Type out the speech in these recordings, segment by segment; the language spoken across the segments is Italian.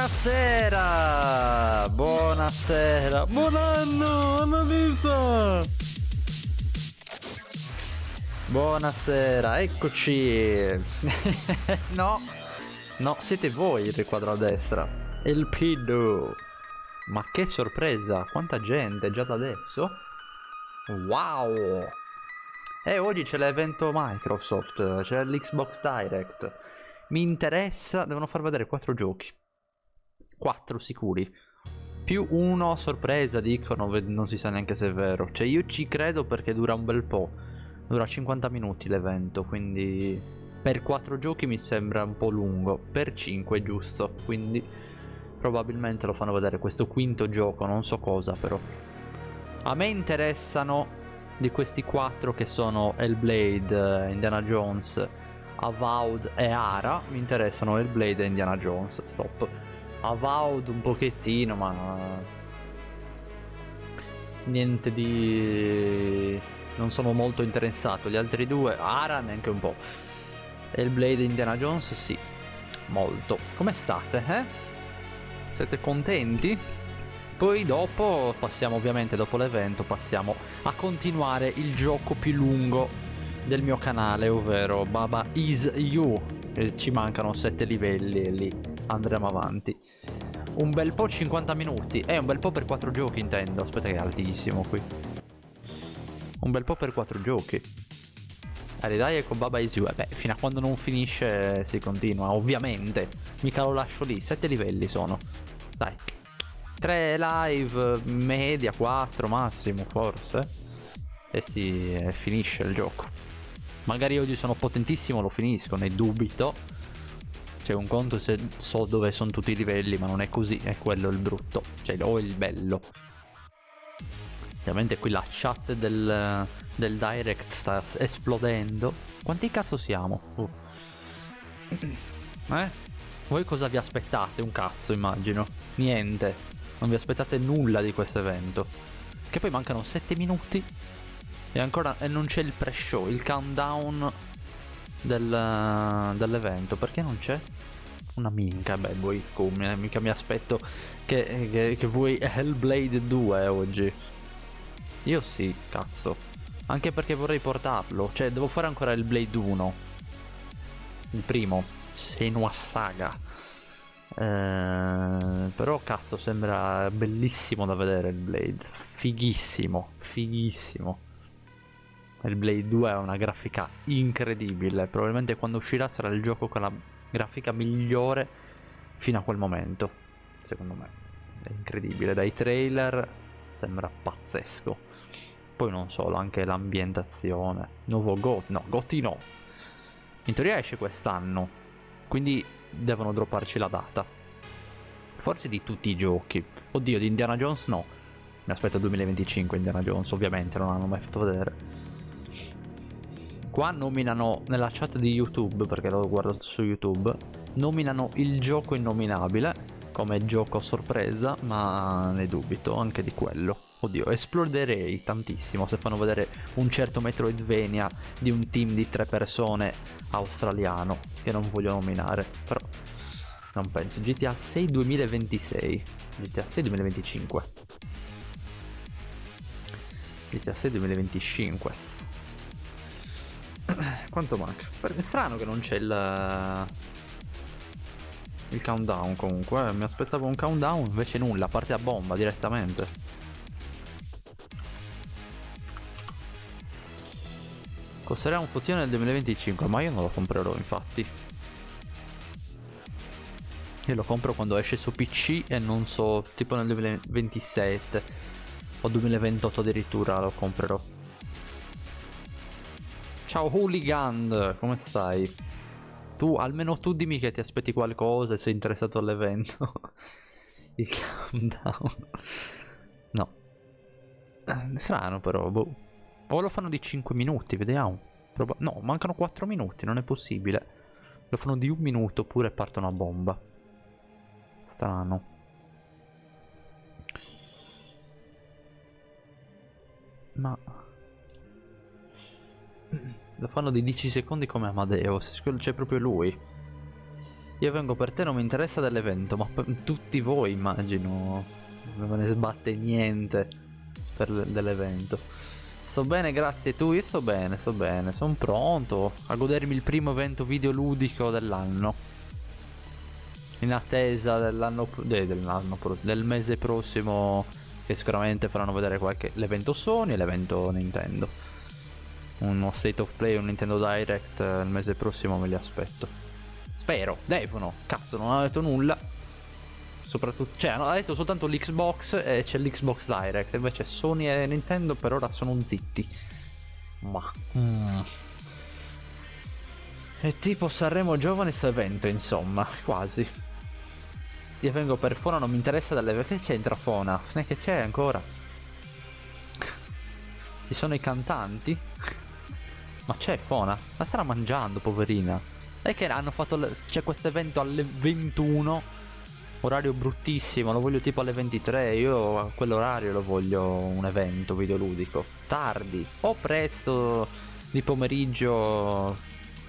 Buonasera! Buonasera! Buon anno, Annalisa! Buonasera, eccoci! No, no, siete voi il riquadro a destra. Il Pido! Ma che sorpresa! Quanta gente, già da adesso? Wow! E oggi c'è l'evento Microsoft, c'è l'Xbox Direct. Mi interessa, devono far vedere 4 giochi. 4 sicuri. Più uno a sorpresa, dicono, non si sa neanche se è vero. Cioè io ci credo perché dura un bel po'. Dura 50 minuti l'evento, quindi per 4 giochi mi sembra un po' lungo. Per 5 è giusto, quindi probabilmente lo fanno vedere questo quinto gioco, non so cosa però. A me interessano di questi 4 che sono Hellblade, Indiana Jones, Avowed e Ara. Mi interessano Hellblade e Indiana Jones, stop. Avowed un pochettino, ma niente di... non sono molto interessato. Gli altri due, Ara neanche un po'. Hellblade e Indiana Jones sì, molto. Come state, eh? Siete contenti? Poi dopo passiamo, ovviamente dopo l'evento, passiamo a continuare il gioco più lungo del mio canale, ovvero Baba Is You. Ci mancano 7 livelli e lì andremo avanti. Un bel po' 50 minuti. Un bel po' per 4 giochi intendo. Aspetta che è altissimo qui. Un bel po' per 4 giochi. Allora dai, ecco Baba Is You. Beh, fino a quando non finisce si continua, ovviamente. Mica lo lascio lì, 7 livelli sono. Dai. 3 live, media, 4 massimo forse. E si finisce il gioco. Magari oggi sono potentissimo, lo finisco, ne dubito. Cioè un conto se so dove sono tutti i livelli, ma non è così, è quello il brutto. Cioè o il bello. Ovviamente qui la chat del direct sta esplodendo. Quanti cazzo siamo? Voi cosa vi aspettate? Un cazzo immagino. Niente. Non vi aspettate nulla di questo evento. Che poi mancano 7 minuti. E ancora non c'è il pre-show, il countdown dell'evento. Perché non c'è? Una minca, beh, voi come? Mica mi aspetto che vuoi Hellblade 2 oggi. Io sì, cazzo. Anche perché vorrei portarlo. Cioè, devo fare ancora Hellblade 1. Il primo. Senua Saga. Però cazzo, sembra bellissimo da vedere il Blade. Fighissimo, fighissimo. Il Blade 2 ha una grafica incredibile. Probabilmente quando uscirà sarà il gioco con la grafica migliore fino a quel momento. Secondo me è incredibile. Dai trailer sembra pazzesco. Poi non solo, anche l'ambientazione. Nuovo GOT, no, GOTY no. In teoria esce quest'anno, quindi devono dropparci la data. Forse di tutti i giochi. Oddio, di Indiana Jones no. Mi aspetto 2025 Indiana Jones, ovviamente non hanno mai fatto vedere. Qua nominano nella chat di YouTube, perché lo guardo su YouTube, nominano il gioco innominabile come gioco sorpresa, ma ne dubito anche di quello. Oddio, esploderei tantissimo se fanno vedere un certo Metroidvania di un team di 3 persone australiano, che non voglio nominare, però non penso. GTA 6 2026, GTA 6 2025, GTA 6 2025. Quanto manca? È strano che non c'è il countdown comunque, mi aspettavo un countdown, invece nulla, parte a bomba direttamente. Costerà un fottino nel 2025, ma io non lo comprerò infatti. Io lo compro quando esce su PC e non so, tipo nel 2027 o 2028 addirittura lo comprerò. Ciao Hooligan, come stai? Tu, almeno tu dimmi che ti aspetti qualcosa e sei interessato all'evento. Il countdown. No. Strano però, boh. O lo fanno di 5 minuti, vediamo. No, mancano 4 minuti, non è possibile. Lo fanno di 1 minuto oppure partono a bomba. Strano. Ma... lo fanno di 10 secondi come Amadeus. C'è proprio lui. Io vengo per te, non mi interessa dell'evento, ma per tutti voi immagino. Non me ne sbatte niente dell'evento. Sto bene, grazie. Tu? Io sto bene, sto bene. Sono pronto a godermi il primo evento videoludico dell'anno. In attesa del mese prossimo, che sicuramente faranno vedere l'evento Sony e l'evento Nintendo. Uno State of Play, un Nintendo Direct il mese prossimo me li aspetto. Spero, devono. Cazzo, non hanno detto nulla. Soprattutto, cioè, hanno detto soltanto l'Xbox e c'è l'Xbox Direct. Invece Sony e Nintendo per ora sono zitti. Ma è tipo Sanremo Giovanis evento, insomma, quasi. Io vengo per Fona, non mi interessa dalle... Che c'entra Fona? Non è che c'è ancora. Ci sono i cantanti? Ma c'è Fona? La starà mangiando, poverina. È che hanno fatto... C'è questo evento alle 21. Orario bruttissimo, lo voglio tipo alle 23. Io a quell'orario lo voglio un evento videoludico. Tardi o presto di pomeriggio,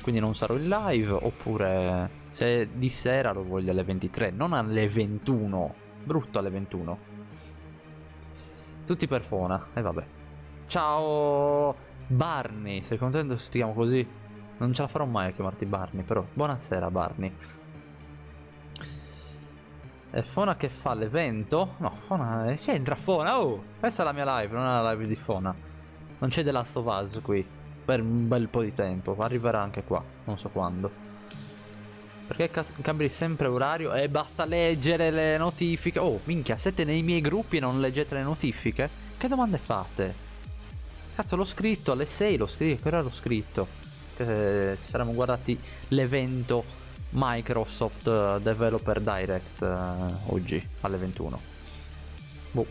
quindi non sarò in live. Oppure se di sera lo voglio alle 23, non alle 21. Brutto alle 21. Tutti per Fona, e vabbè. Ciao Barney, sei contento se ti chiamo così? Non ce la farò mai a chiamarti Barney, però. Buonasera Barney. E Fona che fa l'evento? No, Fona... C'entra Fona, oh! Questa è la mia live, non è la live di Fona. Non c'è The Last of Us qui. Per un bel po' di tempo. Arriverà anche qua, non so quando. Perché cambi sempre orario e basta leggere le notifiche. Oh, minchia, siete nei miei gruppi e non leggete le notifiche? Che domande fate? Cazzo, l'ho scritto alle 6, l'ho scritto, che ora l'ho scritto? Che ci saremmo guardati l'evento Microsoft Developer Direct oggi alle 21. Boh.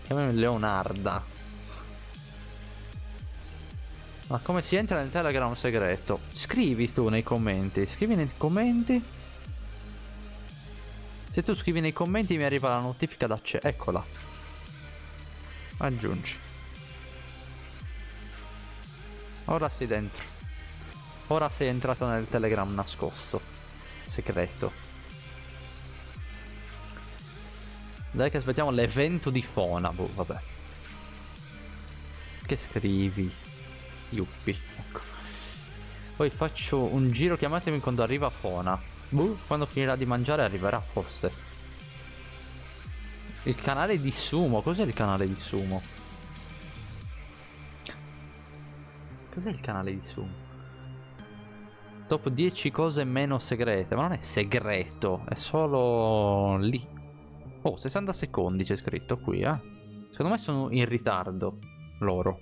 Chiamiamo Leonarda. Ma come si entra nel Telegram segreto? Scrivi tu nei commenti. Scrivi nei commenti. Se tu scrivi nei commenti mi arriva la notifica d'accesso. Eccola. Aggiungi. Ora sei dentro. Ora sei entrato nel Telegram nascosto. Segreto. Dai che aspettiamo l'evento di Fona. Boh, vabbè. Che scrivi? Yuppi. Ecco. Poi faccio un giro, chiamatemi quando arriva Fona. Boh, quando finirà di mangiare arriverà forse. Il canale di Sumo. Cos'è il canale di Sumo? Cos'è il canale di Sumo? Dopo 10 cose meno segrete. Ma non è segreto, è solo lì. Oh, 60 secondi c'è scritto qui, Secondo me sono in ritardo loro.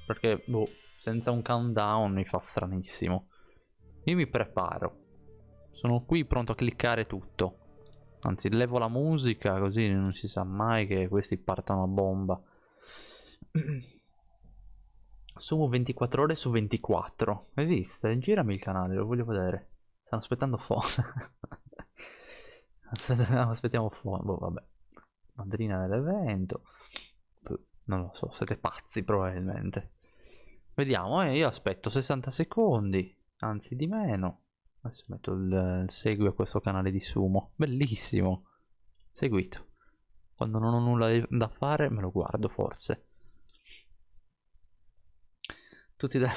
Perché, boh, senza un countdown mi fa stranissimo. Io mi preparo. Sono qui pronto a cliccare tutto. Anzi, levo la musica così non si sa mai che questi partano a bomba. Sumo 24 ore su 24. Esiste? Girami il canale, lo voglio vedere. Stanno aspettando Fona. Aspettiamo Fona. Boh, vabbè. Madrina dell'evento. Non lo so, siete pazzi probabilmente. Vediamo, io aspetto 60 secondi. Anzi di meno. Adesso metto il segui a questo canale di Sumo. Bellissimo. Seguito. Quando non ho nulla da fare me lo guardo forse. Tutti da...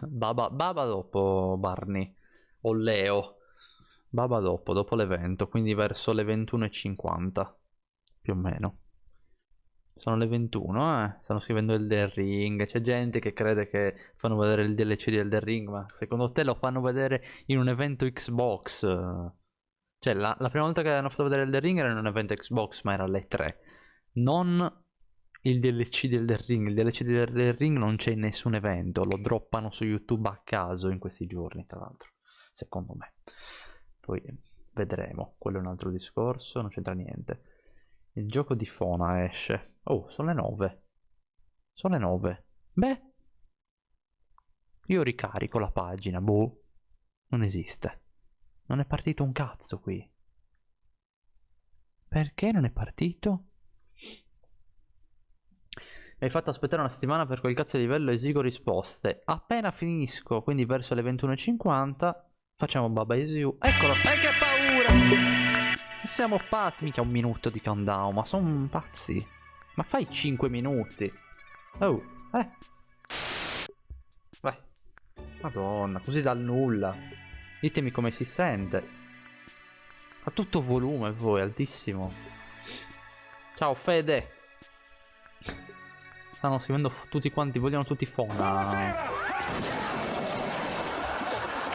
Baba dopo Barney. O Leo. Baba dopo l'evento. Quindi verso le 21:50. Più o meno. Sono le 21, Stanno scrivendo Elden Ring. C'è gente che crede che fanno vedere il DLC di Elden Ring, ma secondo te lo fanno vedere in un evento Xbox? Cioè, la prima volta che hanno fatto vedere Elden Ring era in un evento Xbox, ma era alle 3. Non il DLC di Elden Ring. Il DLC di Elden Ring non c'è in nessun evento. Lo droppano su YouTube a caso in questi giorni, tra l'altro. Secondo me. Poi vedremo. Quello è un altro discorso, non c'entra niente. Il gioco di Fona esce. Oh, sono le 9. Sono le 9. Beh. Io ricarico la pagina. Boh. Non esiste. Non è partito un cazzo qui. Perché non è partito? Mi hai fatto aspettare una settimana per quel cazzo di livello, esigo risposte. Appena finisco, quindi verso le 21:50, Facciamo Baba Is You. Eccolo! Che paura! Siamo pazzi. Mica un minuto di countdown, ma sono pazzi. Ma fai 5 minuti. Oh, vai. Madonna, così dal nulla. Ditemi come si sente. A tutto volume poi, altissimo. Ciao Fede. Stanno scrivendo tutti quanti, vogliono tutti Fona.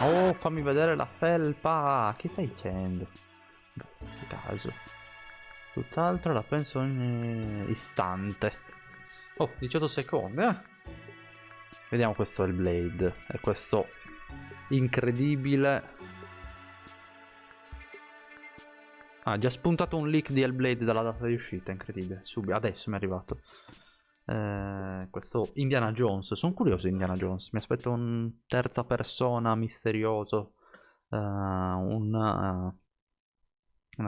Oh, fammi vedere la felpa. Che stai dicendo? Beh, caso. Tutt'altro la penso in istante. Oh, 18 secondi. Vediamo questo Hellblade. E questo incredibile. Ah, già spuntato un leak di Hellblade dalla data di uscita. Incredibile. Subito, adesso mi è arrivato. Questo Indiana Jones. Sono curioso di Indiana Jones. Mi aspetto un terza persona misterioso. Una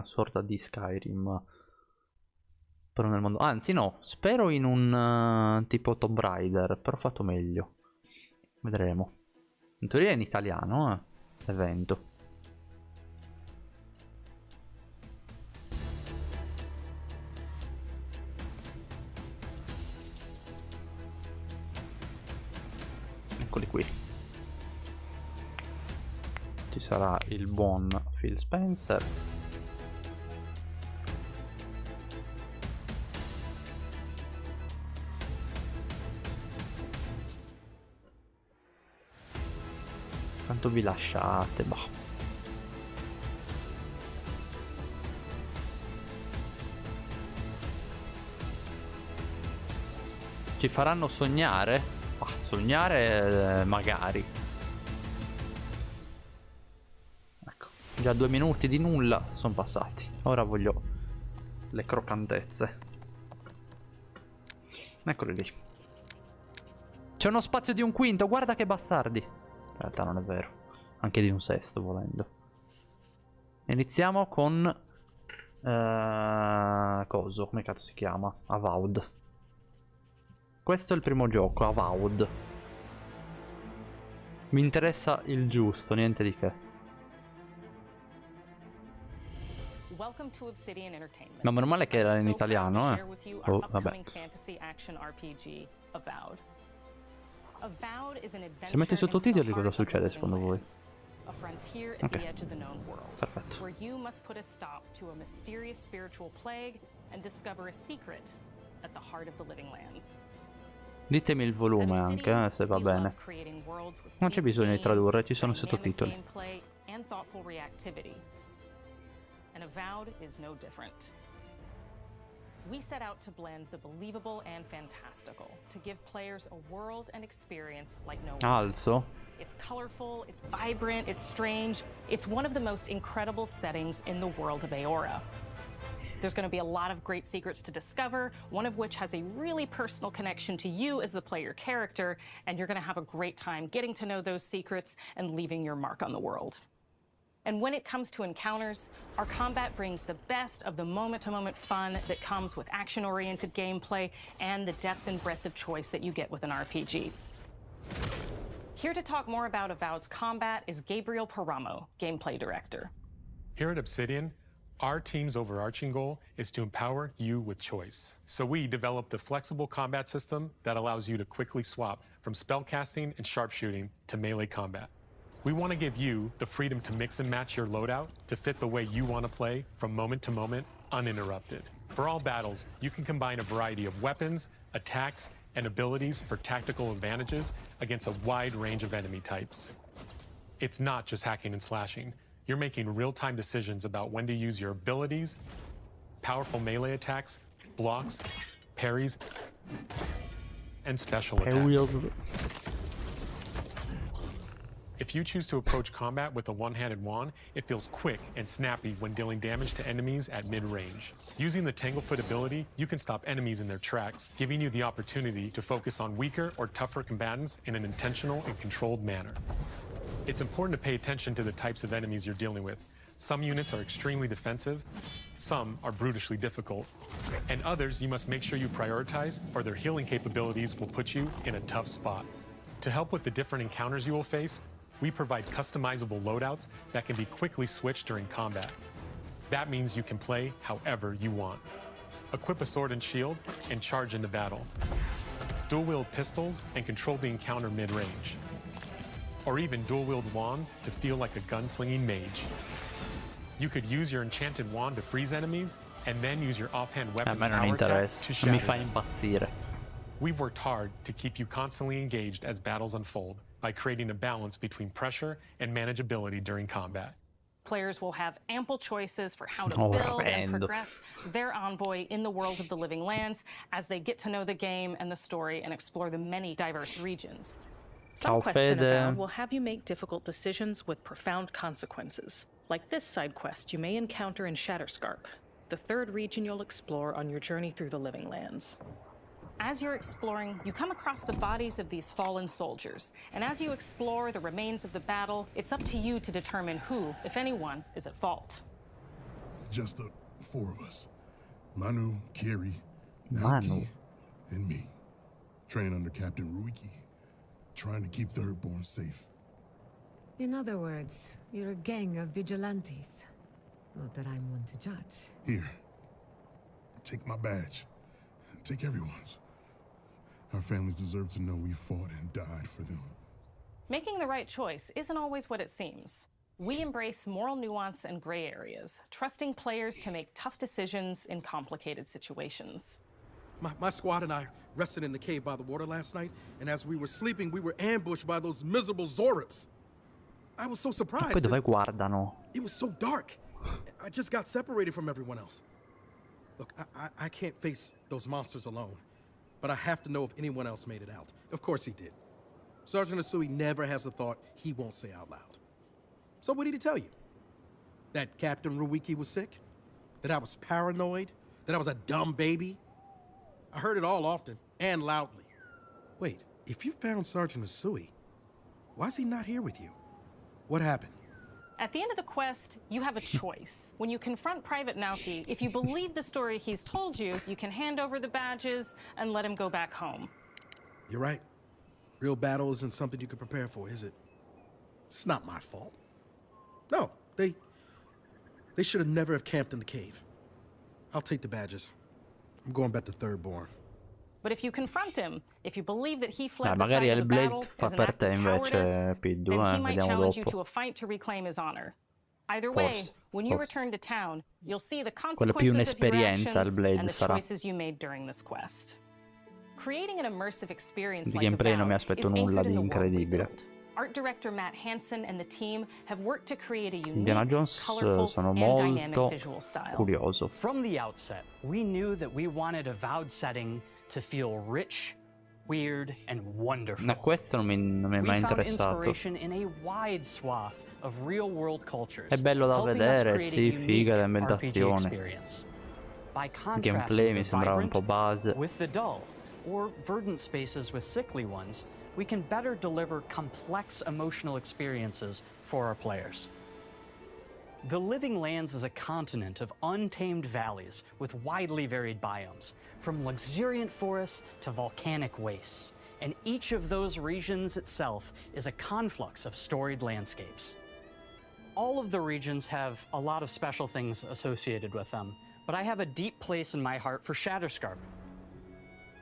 sorta di Skyrim. Però nel mondo. Anzi, no. Spero in un tipo Tomb Raider. Però fatto meglio. Vedremo. In teoria è in italiano, evento. Eccoli qui. Ci sarà il buon Phil Spencer. Tanto vi lasciate, boh. Ci faranno sognare? Ah, sognare magari. Ecco, già 2 minuti di nulla sono passati. Ora voglio le croccantezze. Eccoli lì. C'è uno spazio di un quinto, guarda che bastardi. In realtà non è vero. Anche di un sesto, volendo. Iniziamo con... coso, come cazzo si chiama? Avowed. Questo è il primo gioco, Avowed. Mi interessa il giusto, niente di che. Ma meno male che era in italiano, Oh, vabbè. Se metti i sottotitoli cosa succede secondo voi? Ok, perfetto. Ditemi il volume anche, se va bene. Non c'è bisogno di tradurre, ci sono i sottotitoli. And Avowed is no different. We set out to blend the believable and fantastical to give players a world and experience like no one. Alzo. It's colorful, it's vibrant, it's strange. It's one of the most incredible settings in the world of Eora. There's going to be a lot of great secrets to discover, one of which has a really personal connection to you as the player character, and you're going to have a great time getting to know those secrets and leaving your mark on the world. And when it comes to encounters, our combat brings the best of the moment-to-moment fun that comes with action-oriented gameplay and the depth and breadth of choice that you get with an RPG. Here to talk more about Avowed's combat is Gabriel Paramo, Gameplay Director. Here at Obsidian, our team's overarching goal is to empower you with choice. So we developed a flexible combat system that allows you to quickly swap from spellcasting and sharpshooting to melee combat. We want to give you the freedom to mix and match your loadout to fit the way you want to play from moment to moment, uninterrupted. For all battles, you can combine a variety of weapons, attacks, and abilities for tactical advantages against a wide range of enemy types. It's not just hacking and slashing. You're making real-time decisions about when to use your abilities, powerful melee attacks, blocks, parries, and special attacks. If you choose to approach combat with a one-handed wand, it feels quick and snappy when dealing damage to enemies at mid-range. Using the Tanglefoot ability, you can stop enemies in their tracks, giving you the opportunity to focus on weaker or tougher combatants in an intentional and controlled manner. It's important to pay attention to the types of enemies you're dealing with. Some units are extremely defensive, some are brutishly difficult, and others you must make sure you prioritize or their healing capabilities will put you in a tough spot. To help with the different encounters you will face, we provide customizable loadouts that can be quickly switched during combat. That means you can play however you want. Equip a sword and shield and charge into battle. Dual-wield pistols and control the encounter mid-range. Or even dual-wield wands to feel like a gunslinging mage. You could use your enchanted wand to freeze enemies and then use your offhand A weapons me non power attack interessa, to non mi shatter fa them. impazzire. We've worked hard to keep you constantly engaged as battles unfold by creating a balance between pressure and manageability during combat. Players will have ample choices for how to Oh, build and orrendo. progress their envoy in the world of the Living Lands as they get to know the game and the story and explore the many diverse regions. Some Ciao, quests in Fede. Avowed will have you make difficult decisions with profound consequences, like this side quest you may encounter in Shatterscarp, the third region you'll explore on your journey through the Living Lands. As you're exploring, you come across the bodies of these fallen soldiers, and as you explore the remains of the battle, it's up to you to determine who, if anyone, is at fault. Just the four of us. Manu, Kiri, Manu. Naoki, and me. Training under Captain Ruiki. Trying to keep Thirdborn safe. In other words, you're a gang of vigilantes. Not that I'm one to judge. Here. Take my badge. Take everyone's. Our families deserve to know we fought and died for them. Making the right choice isn't always what it seems. We embrace moral nuance and gray areas, trusting players to make tough decisions in complicated situations. My squad and I rested in the cave by the water last night, and as we were sleeping, we were ambushed by those miserable Zorips. I was so surprised. Poi dove guardano? It was so dark. I just got separated from everyone else. Look, I can't face those monsters alone, but I have to know if anyone else made it out. Of course he did. Sergeant Asui never has a thought he won't say out loud. So what did he tell you? That Captain Ruiki was sick? That I was paranoid? That I was a dumb baby? I heard it all often and loudly. Wait, if you found Sergeant Asui, why is he not here with you? What happened? At the end of the quest, you have a choice. When you confront Private Naoki, if you believe the story he's told you, you can hand over the badges and let him go back home. You're right. Real battle isn't something you can prepare for, is it? It's not my fault. No, they should have never have camped in the cave. I'll take the badges. I'm going back to Thirdborn. But if you confront him, if you believe that he fled the magari side of the Hellblade battle fa as an per act te of invece, cowardice, P2, then he might vediamo challenge you dopo. to a fight to reclaim his honor. Either way, Forse, when you forse. return to town, you'll see the Quello più consequences of your un'esperienza actions Hellblade and the sarà. choices you made during this quest. Creating an immersive experience Di like gameplay non mi Avowed aspetto is nulla anchored di in the world we incredibile. built. Art director Matt Hansen and the team have worked to create a Indiana unique, Jones colorful, sono and molto dynamic visual style. curioso. From the outset, we knew that we wanted Avowed setting to feel rich, weird, and wonderful. Ma questo non mi è We mai found interessato. inspiration in a wide swath of real-world cultures. È bello da helping us vedere, create a sì, unique figa RPG l'ambientazione. experience. By Il contrasting gameplay mi the sembrava un vibrant po' base. with the dull, or verdant spaces with sickly ones, we can better deliver complex emotional experiences for our players. The Living Lands is a continent of untamed valleys with widely varied biomes, from luxuriant forests to volcanic wastes, and each of those regions itself is a conflux of storied landscapes. All of the regions have a lot of special things associated with them, but I have a deep place in my heart for Shatterscarp.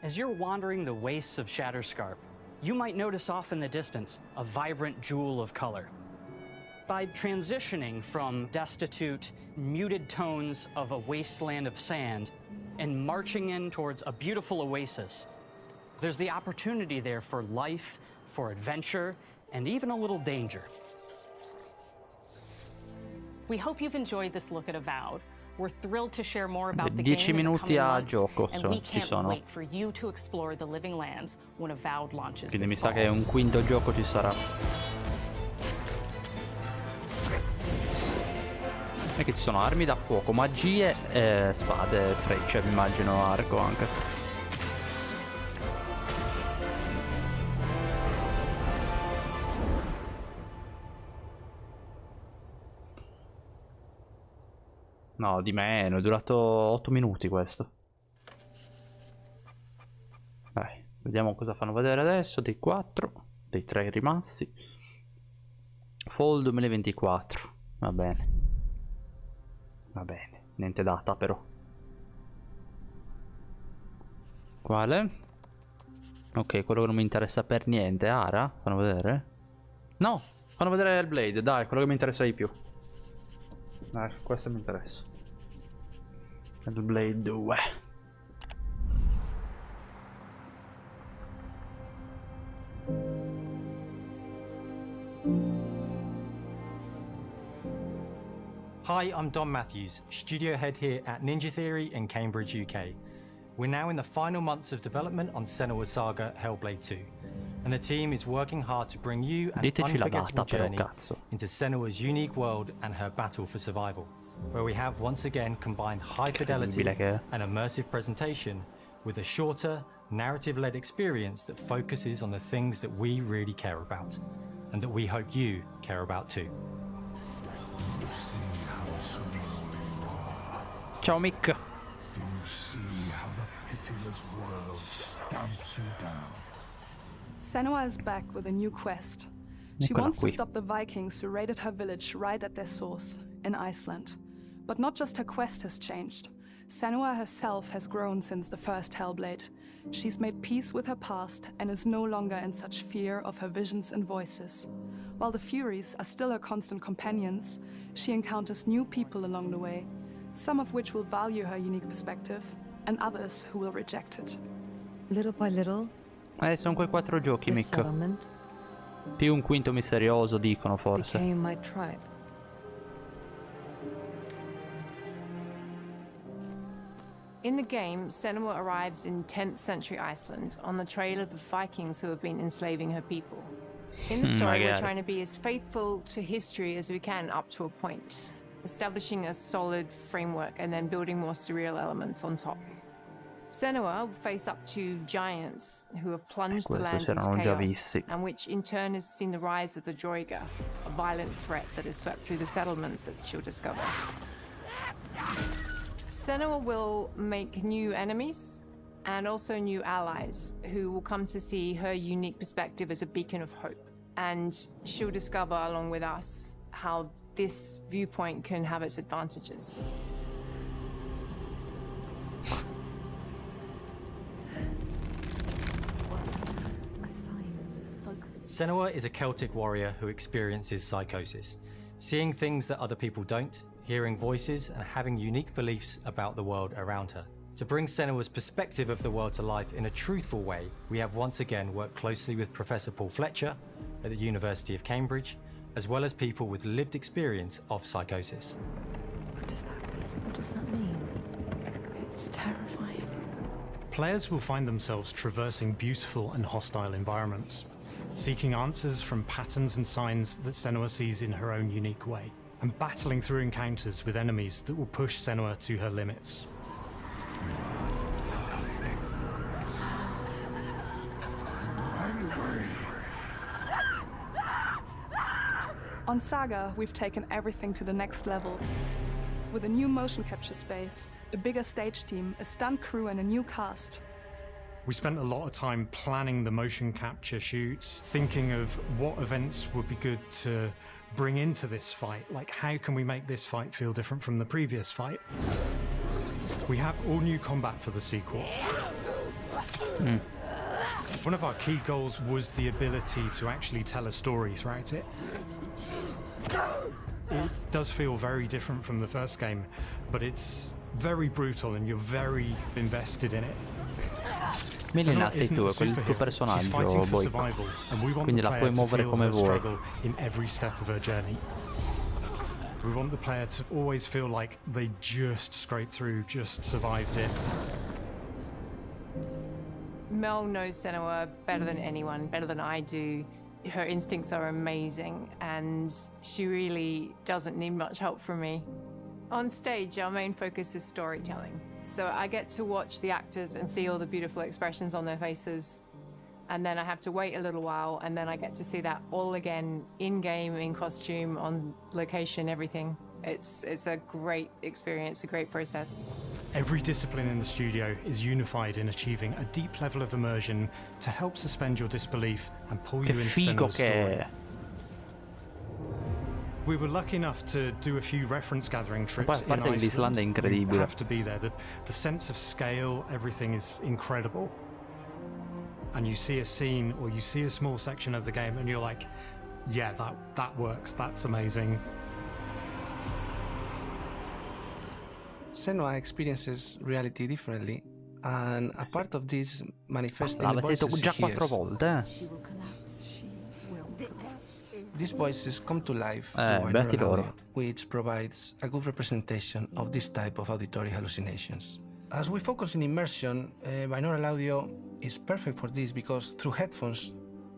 As you're wandering the wastes of Shatterscarp, you might notice off in the distance a vibrant jewel of color. By transitioning from destitute, muted tones of a wasteland of sand and marching in towards a beautiful oasis, there's the opportunity there for life, for adventure, and even a little danger. We hope you've enjoyed this look at Avowed. We're thrilled to share more about the 10 game in the minuti coming a months, gioco and we ci can't sono. wait for you to explore the Living Lands when Avowed launches Quindi mi this sa fall. che un quinto gioco ci sarà. E che ci sono armi da fuoco, magie, spade, frecce, mi immagino arco anche. No, di meno, è durato 8 minuti questo. Dai, vediamo cosa fanno vedere adesso, dei 4, dei 3 rimasti. Fall 2024. Va bene. Va bene. Niente data però. Quale? Ok, quello che non mi interessa per niente. Ara? Fanno vedere? No! Fanno vedere Hellblade. Dai, quello che mi interessa di più. Dai, questo mi interessa. Hellblade 2. Hi, I'm Don Matthews, studio head here at Ninja Theory in Cambridge, UK. We're now in the final months of development on Senua's Saga Hellblade 2, and the team is working hard to bring you an Diteci la data unforgettable però, journey cazzo. into Senua's unique world and her battle for survival, where we have once again combined high fidelity Incredibile che è. and immersive presentation with a shorter, narrative-led experience that focuses on the things that we really care about, and that we hope you care about too. Ciao Mick. Do you see how the pitiless world stamps you down? Senua is back with a new quest. She Eccola wants to qui. stop the Vikings who raided her village right at their source, in Iceland. But not just her quest has changed. Senua herself has grown since the first Hellblade. She's made peace with her past and is no longer in such fear of her visions and voices. While the Furies are still her constant companions, she encounters new people along the way, some of which will value her unique perspective, and others who will reject it. Little by little, Sono quei 4 giochi, this Mick. settlement Più un quinto misterioso, dicono forse. became my tribe. In the game, Senua arrives in 10th century Iceland on the trail of the Vikings who have been enslaving her people. In the story, we're get it. trying to be as faithful to history as we can up to a point, establishing a solid framework and then building more surreal elements on top. Senua will face up to giants who have plunged the Questo land si into erano già chaos, visti. and which in turn has seen the rise of the Droiga, a violent threat that has swept through the settlements that she'll discover. Senua will make new enemies and also new allies who will come to see her unique perspective as a beacon of hope. And she'll discover, along with us, how this viewpoint can have its advantages. A sign. Focus. Senua is a Celtic warrior who experiences psychosis, seeing things that other people don't, hearing voices, and having unique beliefs about the world around her. To bring Senua's perspective of the world to life in a truthful way, we have once again worked closely with Professor Paul Fletcher at the University of Cambridge, as well as people with lived experience of psychosis. What does that mean? What does that mean? It's terrifying. Players will find themselves traversing beautiful and hostile environments, seeking answers from patterns and signs that Senua sees in her own unique way, and battling through encounters with enemies that will push Senua to her limits. On Saga, we've taken everything to the next level. With a new motion capture space, a bigger stage team, a stunt crew, and a new cast. We spent a lot of time planning the motion capture shoots, thinking of what events would be good to bring into this fight. Like, how can we make this fight feel different from the previous fight? We have all new combat for the sequel. One of our key goals was the ability to actually tell a story throughout it. It does feel very different from the first game, but it's very brutal and you're very invested in it. Melina sei tu, è quel tuo personaggio, Boy. Quindi la puoi muovere come vuoi. In every step of her journey. We want the player to always feel like they just scraped through, just survived it. Mel knows Senua better than anyone, better than I do. Her instincts are amazing, and she really doesn't need much help from me. On stage, our main focus is storytelling. So I get to watch the actors and see all the beautiful expressions on their faces. And then I have to wait a little while, and then I get to see that all again, in-game, in costume, on location, everything. It's a great experience, a great process. Every discipline in the studio is unified in achieving a deep level of immersion to help suspend your disbelief and pull you Che into figo Senua's che story. è. We were lucky enough to do a few reference gathering trips A parte in che l'Islanda è Iceland. incredibile. You have to be there. The sense of scale, everything is incredible. And you see a scene or you see a small section of the game and you're like, yeah, that works, that's amazing. Senua experiences reality differently, and a part of this manifests in the L'avete detto voices già she 4 hears. volte. These voices come to life beati through binaural loro. audio, which provides a good representation of this type of auditory hallucinations. As we focus in immersion, binaural audio is perfect for this because through headphones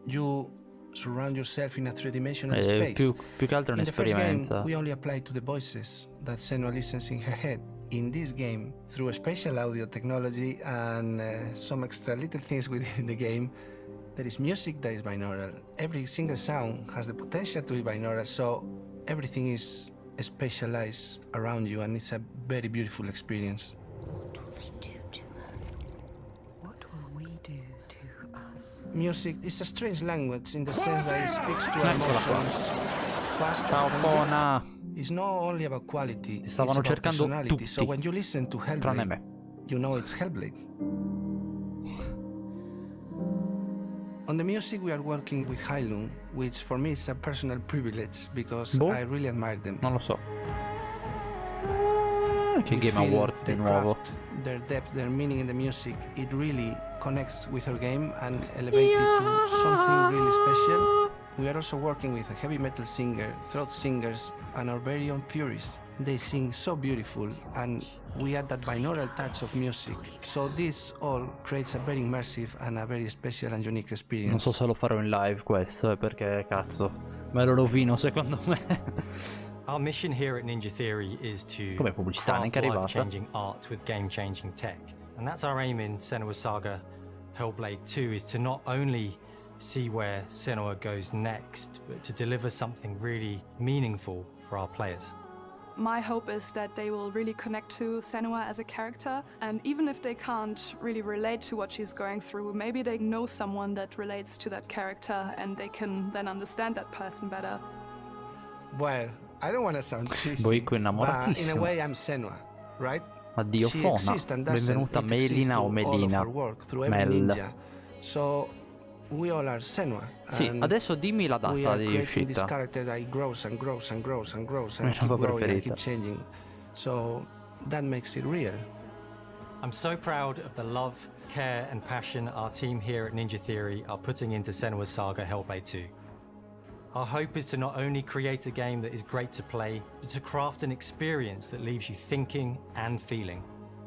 you surround yourself in a three-dimensional space. Più che altro è In the first game, un'esperienza. we only apply to the voices that Senua listens in her head. In this game, through a spatial audio technology and some extra little things within the game, there is music that is binaural. Every single sound has the potential to be binaural, so everything is spatialized around you, and it's a very beautiful experience. What will we do to us? Music is a strange language in the sense that it speaks to our Eccola qua. emotions. Fast Ciao and Fona. deep. It's not only about quality, Ti it's stavano about cercando personality. So tutti, when you listen to tranne Hellblade, me. you know it's Hellblade. On the music, we are working with Heilung, which for me is a personal privilege because Boh. I really admire them. Non lo so. Che We Game feel Awards di their nuovo. craft, their depth, their meaning in the music. It really connects with our game and elevates it to something really special. We are also working with a heavy metal singer, throat singers, and our very own Furies. They sing so beautiful, and we add that binaural touch of music. So this all creates a very immersive and a very special and unique experience. Non so se lo farò in live questo, perché cazzo, me lo rovino secondo me. Our mission here at Ninja Theory is to Come pubblicità, craft neanche arrivata. life-changing art with game-changing tech. And that's our aim in Senua's Saga Hellblade 2, is to not only see where Senua goes next, but to deliver something really meaningful for our players. My hope is that they will really connect to Senua as a character, and even if they can't really relate to what she's going through, maybe they know someone that relates to that character and they can then understand that person better. Well, I don't want to sound cheesy, Boico but in a innamoratissimo. way I'm Senua, right? Addio She Fona. exists and doesn't. Benvenuta It exists Melina o through all of Melina. our work, through every Mel. ninja. So we all are Senua. Sì, and adesso dimmi la we data are di creating this uscita. character that grows and grows and grows and grows and Mia keep nuova growing and preferita. keep changing. So that makes it real. I'm so proud of the love, care, and passion our team here at Ninja Theory are putting into Senua's Saga Hellblade 2. Our hope is to not only create a game that is great to play, but to craft an experience that leaves you thinking and feeling.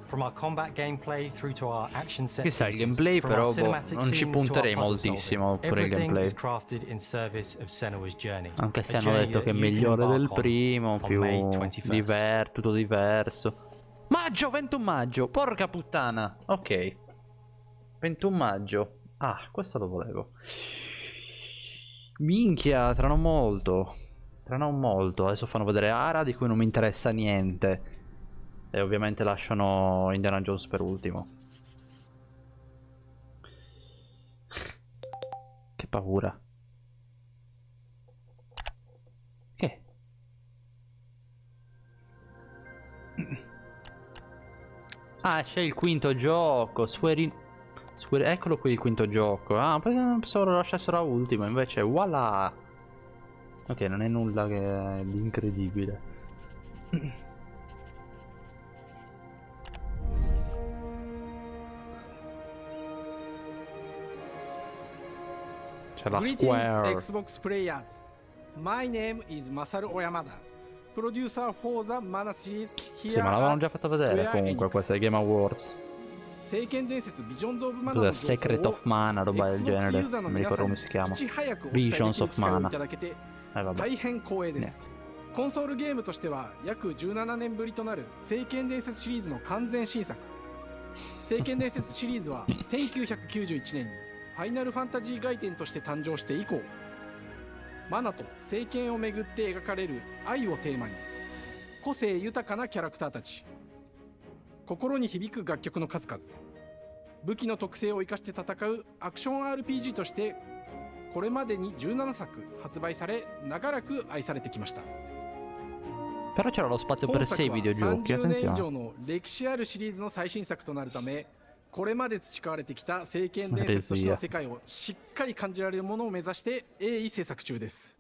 From our combat gameplay through to our action set Chissà, il pieces, gameplay from our però cinematic non ci scenes to our punterei puzzle moltissimo solving, per il everything gameplay. is crafted in service of Senua's journey. Anche se A hanno journey detto che è that you can migliore del embark on primo, on più May 21st. tutto diverso. Maggio, 21 maggio, porca puttana. Ok. 21 maggio. Ah, questo lo volevo. Minchia, tra non molto. Tra non molto. Adesso fanno vedere Ara, di cui non mi interessa niente. E ovviamente lasciano Indiana Jones per ultimo. Che paura. Che? Ah, c'è il quinto gioco. Eccolo qui il quinto gioco. Ah, pensavo lo lasciassero a ultimo. Invece, voilà. Ok, non è nulla che di incredibile. C'è la Square. Greetings, Xbox players. My name is Masaru Oyamada, producer for the Mana series here Sì, ma l'avevano at già fatta vedere Square comunque Enix. questa ai Game Awards. 聖剣伝説 Visions of Mana Cos'è? の情 Secret 報を of Mana, roba del Xbox genere. user の Non mi 皆 ricordo さん come に si chiama. いち早くお伝えできる Visions 機 of 会を Mana. いただけて vabbè. 大変光栄です。コンソールゲームとしては約17年ぶりとなる聖剣伝説シリーズの完全新作。聖剣伝説シリーズは1991年にファイナルファンタジー外伝として誕生して以降、マナと聖剣をめぐって描かれる愛をテーマに、個性豊かなキャラクターたち、心に響く楽曲の数々、武器の特性を生かして戦うアクション RPG としてこれまでに17作発売され長らく愛されてきました。Però c'era lo spazio per 6 videogiochi, 30年以 attenzione. 上の歴史あるシリーズの最新作となるため、これまで培われてきた聖剣伝説としての世界をしっかり感じられるものを目指して鋭意制作中です。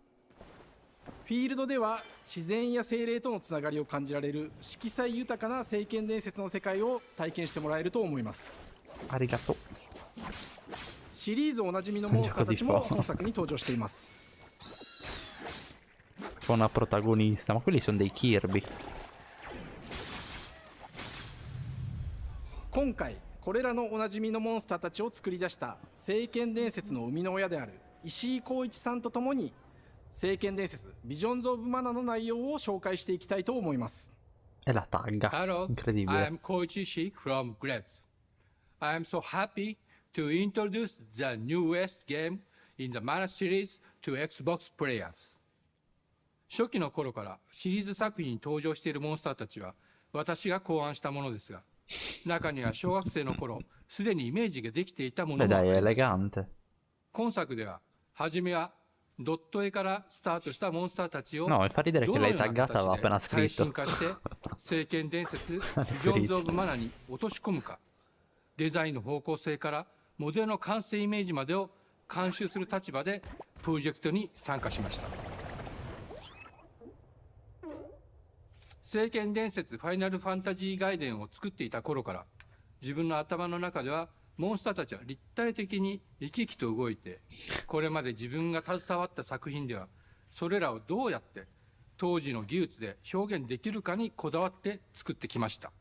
フィールドでは自然や精霊とのつながりを感じられる色彩豊かな聖剣伝説の世界を体験してもらえると思います。ありがとう。シリーズおなじみのモンスターたちも本作に登場しています。C'è una protagonista, ma quelli sono dei Kirby. 今回これらのおなじみのモンスターたちを作り出した聖剣伝説の生みの親である石井光一さんとともに聖剣伝説ビジョンズ・オブ・マナの内容を紹介していきたいと思います。E la tagga. Hello, I Incredibile. am Koichi Ishii from Gretz. I am so happy to introduce the newest game in the Mana series to Xbox players. 初期の頃からシリーズ作品に登場しているモンスターたちは私が考案したものですが、中には小学生の頃すでにイメージができていたもの Beh, もあ dai, り è ます。 elegante. 今作では初めはドット絵からスタートしたモンスターたちを No, mi fa ridere ど che の l'hai ような taggata aveva 形 appena で最 scritto. 新化して聖剣伝説ビジョンズ・オブ・マナに落とし込むか、デザインの方向性からモデルの完成イメージまでを監修する立場でプロジェクトに参加しました。聖剣伝説ファイナルファンタジー外伝を作っていた頃から自分の頭の中ではモンスターたちは立体的に生き生きと動いて、これまで自分が携わった作品ではそれらをどうやって当時の技術で表現できるかにこだわって作ってきました。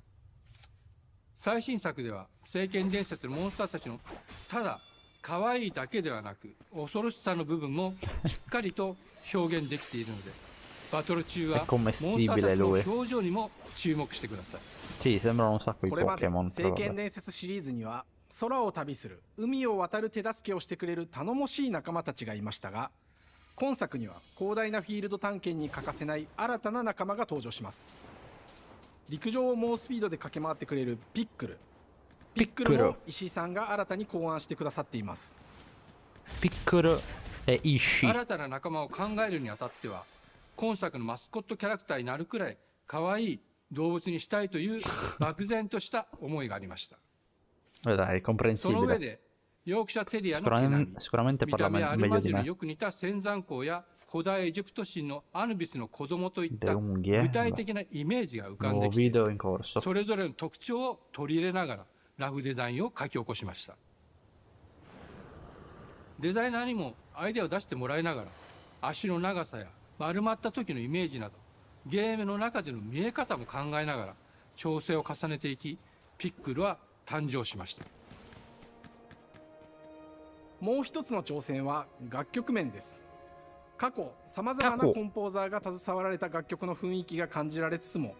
最新作では聖剣伝説のモンスターたちのただ可愛いだけではなく恐ろしさの部分もしっかりと表現できているので、バトル中はモンスターたちの表情にも注目してください。Sì, sembrano un sacco di これまで Pokémon. 聖剣伝説シリーズには空を旅する海を渡る手助けをしてくれる頼もしい仲間たちがいましたが、今作には広大なフィールド探検に欠かせない新たな仲間が登場します。陸上を猛スピードで駆け回ってくれるピックルも石井さんが新たに考案してくださっています。ピックルe Ishii. 新たな仲間を考えるにあたっては今作のマスコットキャラクターになるくらい可愛い動物にしたいという漠然とした思いがありました。Dai, その上 comprensibile. でヨークシャテリアの毛並み、 Sicuramente 見 parla た目アル meglio マ di ジル me. によく似た仙山港や古代エジプト神のアヌビスの子供といっ Le た unghie. 具体的なイメージが浮かんで Nuovo きて、 video in corso. それぞれの特徴を取り入れながらラフデザインを書き起こしました。デザイナーにもアイデアを出してもらいながら足の長さや丸まった時のイメージなどゲームの中での見え方も考えながら調整を重ねていき、ピックルは誕生しました。もう一つの挑戦は楽曲面です。過去さまざまなコンポーザーが携わられた楽曲の雰囲気が感じられつつも、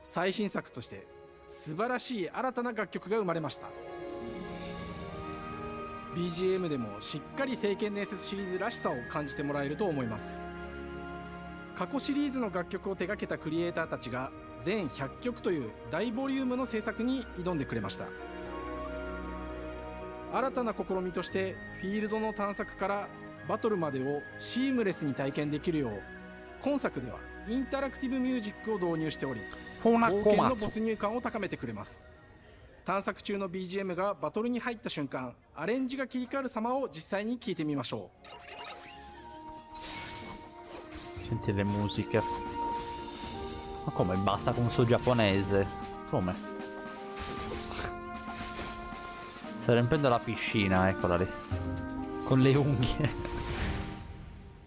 最新作として素晴らしい新たな楽曲が生まれました。 BGM でもしっかり聖剣伝説シリーズらしさを感じてもらえると思います。過去シリーズの楽曲を手掛けたクリエイターたちが全100曲という大ボリュームの制作に挑んでくれました。新たな試みとしてフィールドの探索からバトルまでをシームレスに体験できるよう今作ではインタラクティブミュージックを導入しており、冒険の没入感を高めてくれます。探索中の BGM がバトルに入った瞬間、アレンジが切り替わる様を実際に聴いてみましょう。 Senti le musiche. Ma come basta con sto giapponese? Come? Sta riempendo la piscina, eccola lì. Con le unghie.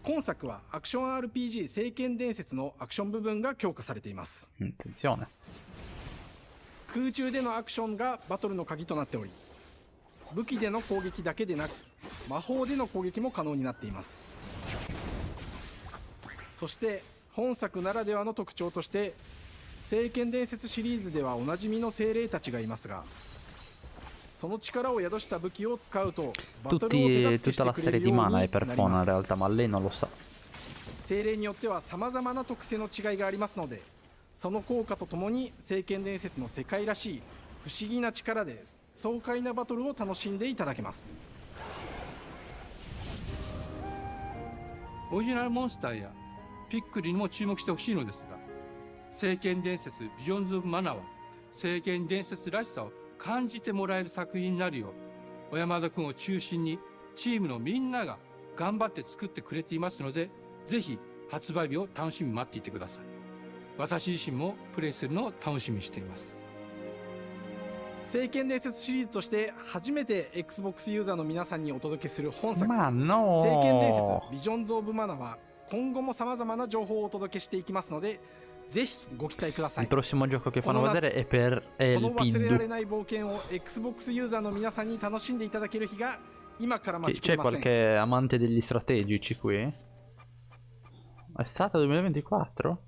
今作はアクション RPG 聖剣伝説のアクション部分が強化されています。 Attenzione. 空中でのアクションがバトルの鍵となっており、武器での攻撃だけでなく魔法での攻撃も可能になっています。そして本作ならではの特徴として聖剣伝説シリーズではおなじみの精霊たちがいますが、その力を宿した武器を使うとバトルを手助けしてくれるようになります。 realtà, ma lei non lo sa. 精霊によっては様々な特性の違いがありますので、その効果とともに聖剣伝説の世界らしい不思議な力で爽快なバトルを楽しんでいただけます。オリジナルモンスターやピックリにも注目してほしいのですが、聖剣伝説ビジョンズ・オブ・マナーは聖剣伝説らしさを感じてもらえる作品になるよう小山田君を中心にチームのみんなが頑張って作ってくれていますので、ぜひ発売日を楽しみに待っていてください。私自身もプレイするのを楽しみにしています。聖剣伝説シリーズとして初めて Xbox ユーザーの皆さんにお届けする本作、 Ma no! 聖剣伝説ビジョンズ・オブ・マナーは今後も様々な情報をお届けしていきますので、ぜひご期待ください。 Il prossimo gioco che fanno vedere è per こ El の忘れられ Piddu. ない冒険を Xbox ユーザーの皆さんに楽しんでいただける日が今から待ちき C'è れません。 qualche amante degli strategici qui? È stato 2024? Non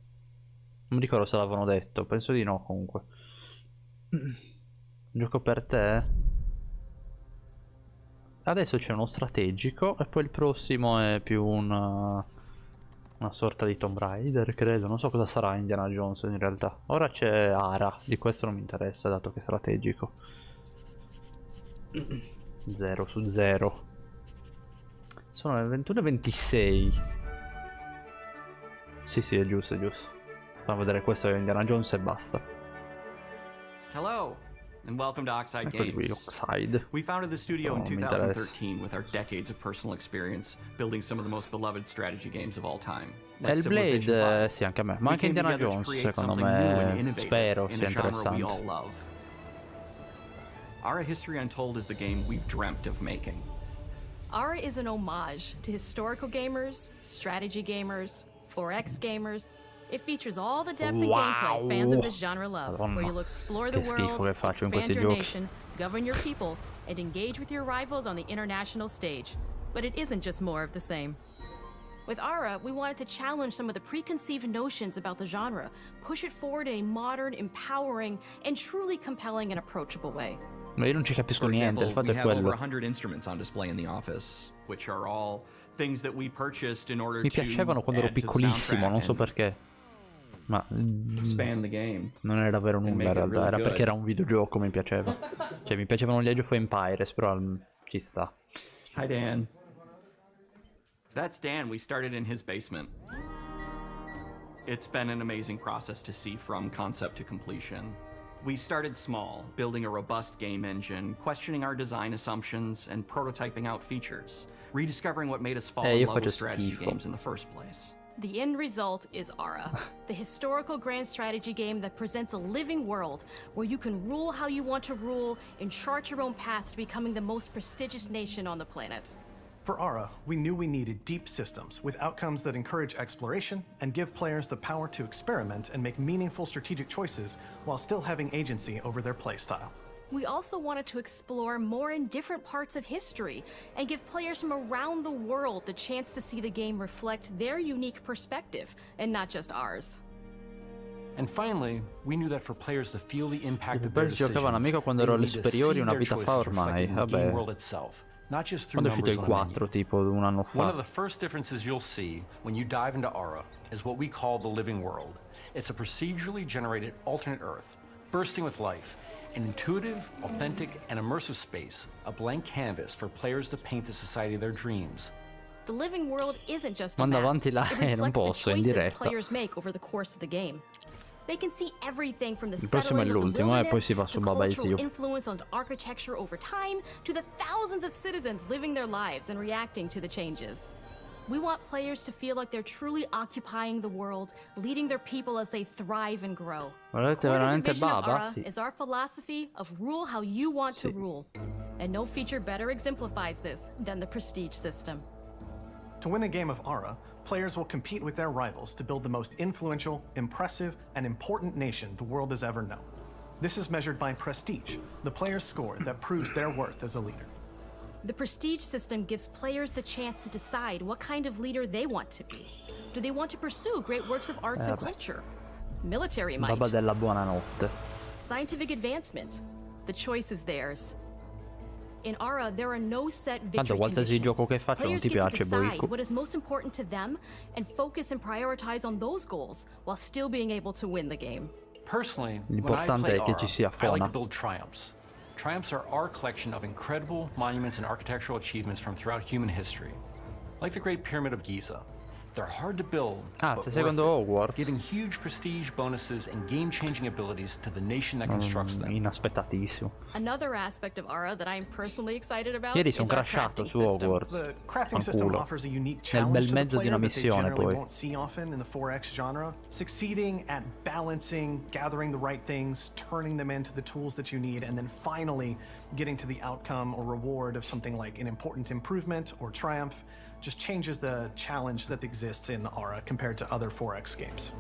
mi ricordo se l'avevano detto, penso di no comunque. Gioco per te? Adesso c'è uno strategico e poi il prossimo è più una sorta di Tomb Raider, credo. Non so cosa sarà Indiana Jones in realtà. Ora c'è Ara, di questo non mi interessa dato che è strategico. 0 su 0. Sono le 21:26. Sì, è giusto, è giusto. Fammi vedere questo è Indiana Jones e basta. Hello, and welcome to Oxide Ecco qui, Games. Oxide. We founded the studio in Questo non mi interessa. 2013 with our decades of personal experience building some of the most beloved strategy games of all time. Like Civilization Hellblade, 5. sì, anche a me. We Ma anche came Indiana together to Jones, create secondo something new and me, innovative spero in sia a genre we interessante. all love. Ara History Untold is the game we've dreamt of making. Ara is an homage to historical gamers, strategy gamers, 4X gamers. It features all the depth and gameplay fans of this genre love, where you'll explore the Che schifo world, che faccio in expand questi your giochi. nation, govern your people, and engage with your rivals on the international stage. But it isn't just more of the same. With Ara, we wanted to challenge some of the preconceived notions about the genre, push it forward in a modern, empowering, and truly compelling and approachable way. Ma io non ci capisco For niente, il example, fatto we è have over quello. 100 instruments on display in the office, which are all things that we purchased in order Mi to piacevano quando ero add to the piccolissimo, non so soundtrack perché. Ma expand the game. non era davvero and nulla make in it realtà, really era good. perché era un videogioco, mi piaceva. Cioè mi piacevano gli Age of Empires, però ci sta. Hi, Dan. That's Dan. We started in his basement. It's been an amazing process to see from concept to completion. We started small, building a robust game engine, questioning our design assumptions, and prototyping out features, rediscovering what made us fall in io love faccio with strategy schifo. games in the first place. The end result is Ara, the historical grand strategy game that presents a living world where you can rule how you want to rule and chart your own path to becoming the most prestigious nation on the planet. For Ara, we knew we needed deep systems with outcomes that encourage exploration and give players the power to experiment and make meaningful strategic choices while still having agency over their playstyle. We also wanted to explore more in different parts of history and give players from around the world the chance to see the game reflect their unique perspective and not just ours. And finally, we knew that for players to feel the impact of Poi their decisions, giocavo un amico quando they ero alle need to superiori see una their vita fa choices ormai, reflected in the game vabbè. world itself, not just through Quando è uscito numbers il on a menu. 4, tipo un anno One of fa. the first differences you'll see when you dive into Ara is what we call the living world. It's a procedurally generated alternate Earth, bursting with life, an intuitive, authentic, and immersive space, a blank canvas for players to paint the society of their dreams. The living world isn't just a Manda map. avanti là, It non reflects the posso, è in choices diretta. players make over the course of the game. They can see everything from the Il prossimo è settling of the l'ultimo, e poi wilderness si va su to Baba cultural Is You. influence on architecture over time to the thousands of citizens living their lives and reacting to the changes. We want players to feel like they're truly occupying the world, leading their people as they thrive and grow. Volete Core to the veramente vision of Baba? Ara Sì. is our philosophy of rule how you want to rule. And no feature better exemplifies this than the prestige system. To win a game of Ara, players will compete with their rivals to build the most influential, impressive, and important nation the world has ever known. This is measured by prestige, the player's score that proves their worth as a leader. The prestige system gives players the chance to decide what kind of leader they want to be. Do they want to pursue great works of arts and vabbè. culture? Military might? Baba della buonanotte. Scientific advancement? The choice is theirs. In Ara, there are no set victory Tanto qualsiasi conditions. gioco che faccio non Players ti get to piace, decide Boiku. what is most important to them and focus and prioritize on those goals while still being able to win the game. Personally, when I L'importante play è che Ara, ci sia I like Fona. to build triumphs. Triumphs are our collection of incredible monuments and architectural achievements from throughout human history. Like the Great Pyramid of Giza, They're hard to build, Ah, but stai seguendo worth it, Hogwarts? giving huge prestige bonuses and game-changing abilities to the nation that constructs them. Inaspettatissimo. Another aspect of Aura that I'm personally excited about Ieri is sono our crashato crafting su system. Hogwarts. The crafting system Fanculo. offers a unique Nel challenge bel to the mezzo di player una that they missione, generally poi. won't see often in the 4X genre. Succeeding at balancing, gathering the right things, turning them into the tools that you need, and then finally getting to the outcome or reward of something like an important improvement or triumph just changes the challenge that exists in Aura compared to other 4X games.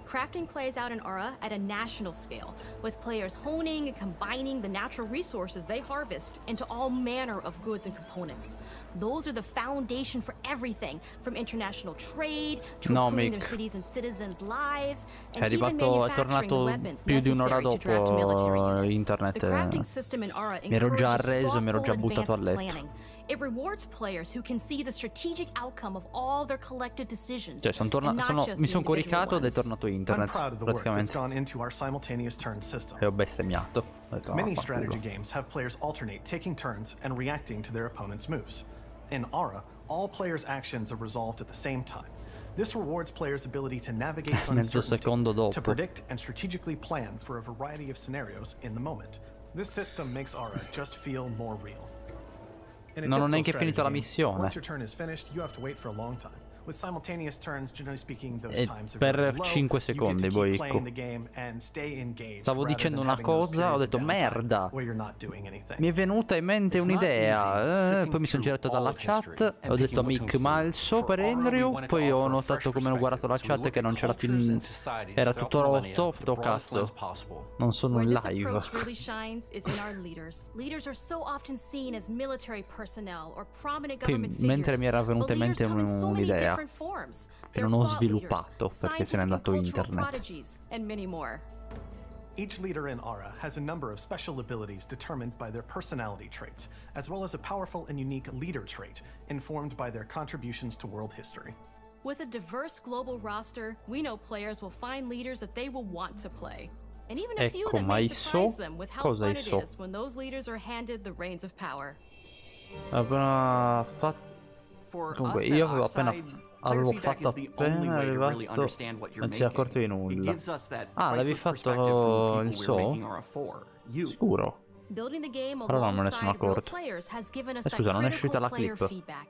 Crafting plays out in Aura at a national scale, with players honing and combining the natural resources they harvest into all manner of goods and components. Those are the foundation for everything, from international trade to No, improving Mick. their cities and citizens' lives, È and even arrivato, è manufacturing the tornato weapons più di un'ora necessary to draft military dopo units. internet. The crafting system in Aura Mi ero già encourages arreso, mi ero già thoughtful, buttato a advanced letto. planning. It rewards players who can see the strategic outcome of all their collected decisions. Cioè, and not just mi the sono coricato ed è individual ones. tornato I'm internet. proud of the work that's Praticamente. gone into our simultaneous turn system. E ho bestemmiato. Ho detto, Many "Ah, strategy fanculo". games have players alternate taking turns and reacting to their opponent's moves. In Aura, all players' actions are resolved at the same time. This rewards players' ability to navigate Mezzo uncertainty, secondo dopo. to predict and strategically plan for a variety of scenarios in the moment. This system makes Aura just feel more real. In a Non ho typical neanche strategy finito la game, missione. Once your turn is finished, you have to wait for a long time. With simultaneous turns, generally speaking, those E times are per very low. 5 You get to secondi, keep poi playing ecco. the game and stay engaged Stavo rather dicendo than una having those cosa, ho periods of detto downtime merda. where you're not doing anything. Mi è venuta in mente It's not un'idea, easy sifting poi mi sono through girato all dalla of history chat, and ho detto picking what to Mick, ma include. il so For per Aura, we Andrew, wanted to poi ho offer a notato fresh come ho guardato la perspective, so we chat che look non at c'era cultures più... and societies Era throughout tutto the millennia rotto, with the sto broadest cazzo. lens possible. Non sono Where in this live. approach really shines is in our leaders. Leaders are so often seen as military personnel or prominent Poi, government mentre figures. mi era venuta in But mente leaders come in so many un'idea different forms. che They're non ho thought leaders, sviluppato perché se n'è scientific and andato cultural internet. prodigies, and many more. Each leader in Aura has a number of special abilities determined by their personality traits, as well as a powerful and unique leader trait informed by their contributions to world history. With a diverse global roster, we know players will find leaders that they will want to play. And even a few Ecco, that ma may i surprise so? them with how Cosa fun i it so? is when those leaders are handed the reins of power. Appena fatto... For Comunque, us io at avevo appena... Oxide, Avevo player feedback fatto is the only appena way to really arrivato... understand what you're Non si è accorto di making. It nulla. gives us that Ah, l'avevi priceless perspective from fatto the il people we're making so? Aura for. You. Sicuro? Building the game Però non me ne sono alongside real accorto. players has given us Scusa, that non è uscita critical la player clip. feedback.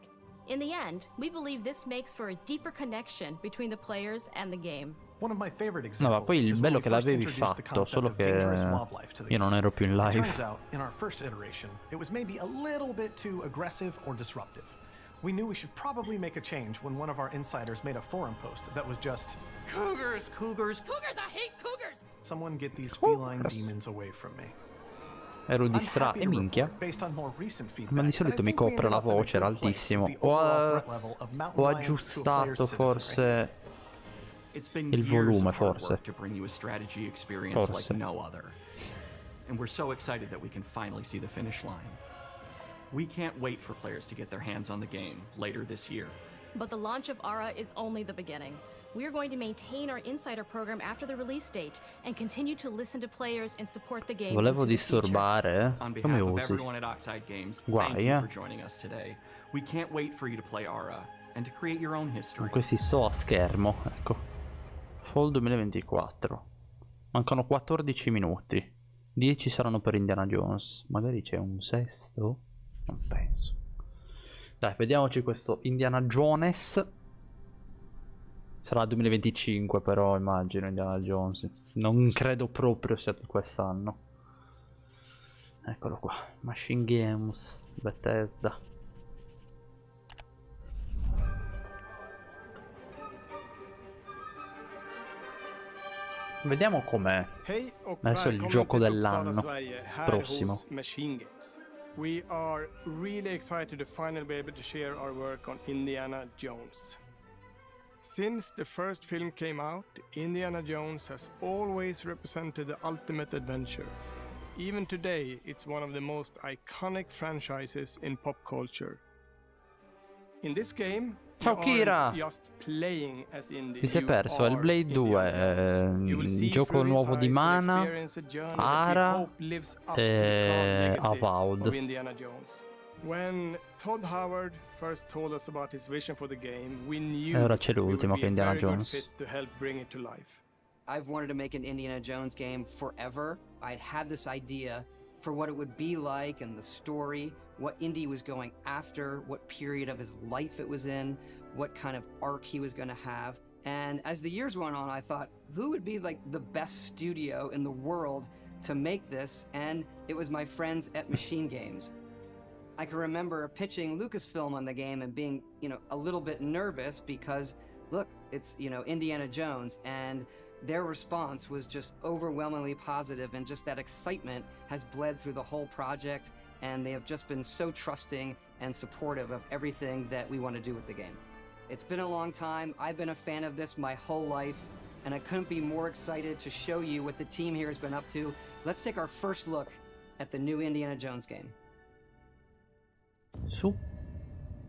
In the end, we believe this makes for a deeper connection between the players and the game. One of my favorite No, ma examples poi il is when bello we che first l'avevi introduced the fatto, concept solo of che dangerous wildlife to the io non ero più in It live. turns out, in our first iteration, it was maybe a little bit too aggressive or disruptive. We knew we should probably make a change when one of our insiders made a forum post that was just, Cougars, cougars, Cougars, I hate cougars! someone get these feline demons away from me. Ero I'm distratto. happy E to minchia. report, based on more recent feedback, Ma di that I solito mi think we copre ended la up in a voce, era good place altissimo. with the overall threat level of mountain Ho lions to a player's aggiustato citizenry. forse It's been il years volume, of hard forse. work to bring you a strategy experience Forse. like no other. And we're so excited that we can finally see the finish line. We can't wait for players to get their hands on the game later this year. But the launch of Aura is only the beginning. We are going to maintain our insider program after the release date and continue to listen to players and support the game. Volevo into the future. disturbare. On Come behalf of usi? everyone at Oxide Games, Guai, thank you eh. for joining us today. We can't wait for you to play Aura and to create your own history. Con questi so a schermo, ecco. Fall 2024. Mancano 14 minuti. 10 saranno per Indiana Jones. Magari c'è un sesto? Non penso. Dai, vediamoci questo Indiana Jones. Sarà 2025 però, immagino, Indiana Jones. Non credo proprio sia quest'anno. Eccolo qua. Machine Games, Bethesda. Vediamo com'è. Hej och Adesso è il välkommen gioco till dell'anno Uppsala, Sverige, här prossimo. hos Machine Games. We are really excited to finally be able to share our work on Indiana Jones. Since the first film came out, Indiana Jones has always represented the ultimate adventure. Even today, it's one of the most iconic franchises in pop culture. In this game, Ciao Kira! just playing as Indy. Ti sei You perso are Hellblade 2, You will see gioco through his nuovo di eyes and Mana, experience a journey that we Ara hope lives up to the e proud legacy Avowed. of Indiana Jones. When Todd Howard first told us about his vision for the game, we knew E ora c'è we would l'ultimo be che è a Indiana very good Jones. fit to help bring it to life. I've wanted to make an Indiana Jones game forever. I'd had this idea for what it would be like and the story, what Indy was going after, what period of his life it was in, what kind of arc he was going to have. And as the years went on, I thought, who would be like the best studio in the world to make this? And it was my friends at Machine Games. I can remember pitching Lucasfilm on the game and being, a little bit nervous because, look, it's, Indiana Jones, and their response was just overwhelmingly positive, and just that excitement has bled through the whole project, and they have just been so trusting and supportive of everything that we want to do with the game. It's been a long time. I've been a fan of this my whole life, and I couldn't be more excited to show you what the team here has been up to. Let's take our first look at the new Indiana Jones game. Su.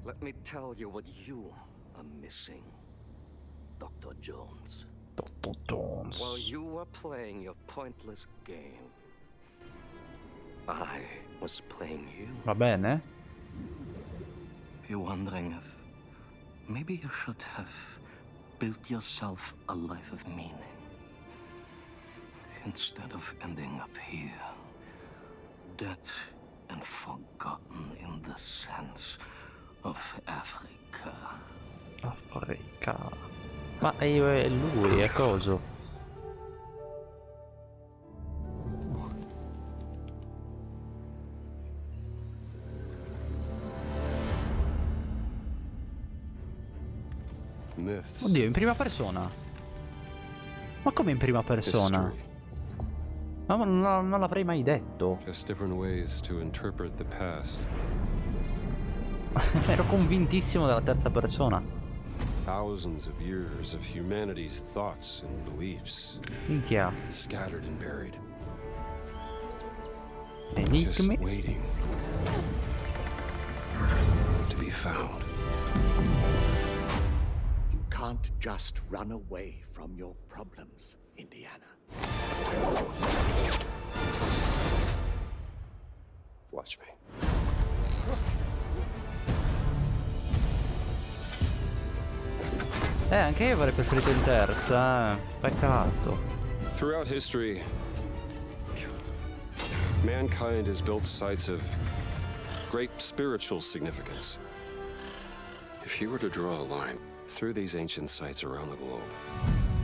Let me tell you what you are missing, Dr. Jones. Dr. Jones. While you were playing your pointless game, I was playing you. Va bene? You're wondering if maybe you should have built yourself a life of meaning instead of ending up here, dead and forgotten in the sense of Africa. Africa. Ma è lui, è coso. Oddio, in prima persona. Ma come in prima persona? Ma non l'avrei mai detto. Just different ways to interpret the past. Ero convintissimo della terza persona. Thousands of years of humanity's thoughts and beliefs. Minchia. Scattered and buried. Enigmi. Just waiting to be found. You can't just run away from your problems, Indiana. Watch me. Anche io avrei preferito in terza, peccato. Throughout history, mankind has built sites of great spiritual significance. If you were to draw a line through these ancient sites around the globe,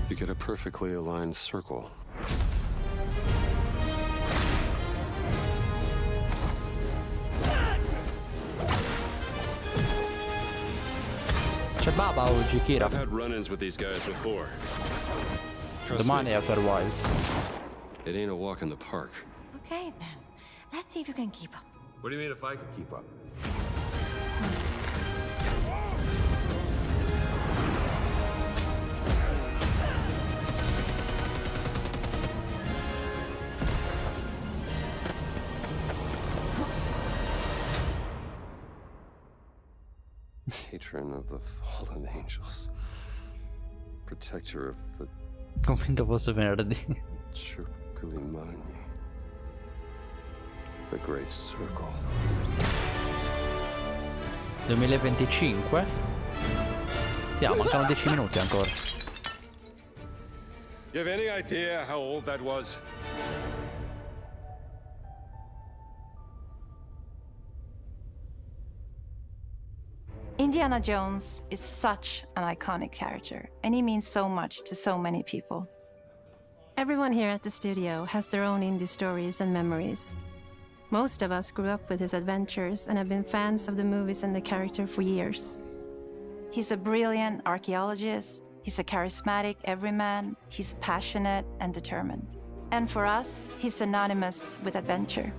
you get a perfectly aligned circle. C'è Baba oggi, Kira. I've had run-ins with these guys before. Domani after Wilds. It ain't a walk in the park. Okay, then. Let's see if you can keep up. What do you mean if I could keep up? Patron of the fallen angels. Protector of the... Convinto fosse venerdì. Chirkulimani. The Great Circle. 2025? Sì, mancano 10 minuti ancora. You have any idea how old that was? Indiana Jones is such an iconic character, and he means so much to so many people. Everyone here at the studio has their own Indy stories and memories. Most of us grew up with his adventures and have been fans of the movies and the character for years. He's a brilliant archaeologist, he's a charismatic everyman, he's passionate and determined. And for us, he's synonymous with adventure.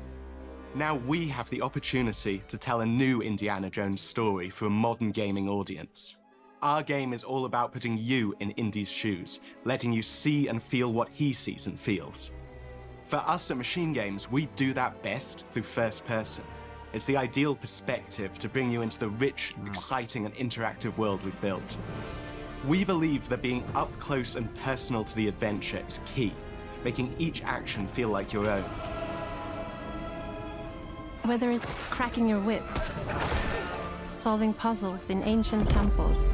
Now we have the opportunity to tell a new Indiana Jones story for a modern gaming audience. Our game is all about putting you in Indy's shoes, letting you see and feel what he sees and feels. For us at Machine Games, we do that best through first person. It's the ideal perspective to bring you into the rich, exciting and interactive world we've built. We believe that being up close and personal to the adventure is key, making each action feel like your own. Whether it's cracking your whip, solving puzzles in ancient temples,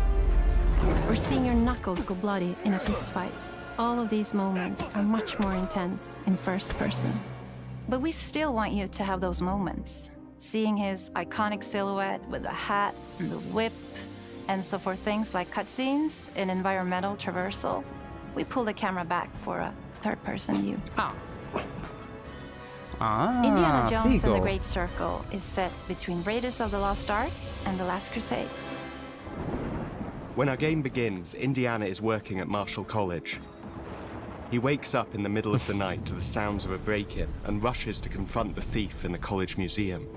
or seeing your knuckles go bloody in a fistfight, all of these moments are much more intense in first person. But we still want you to have those moments. Seeing his iconic silhouette with the hat and the whip, and so for things like cutscenes and environmental traversal, we pull the camera back for a third-person view. Indiana Jones and the Great Circle is set between Raiders of the Lost Ark and The Last Crusade. When our game begins, Indiana is working at Marshall College. He wakes up in the middle of the night to the sounds of a break-in and rushes to confront the thief in the college museum.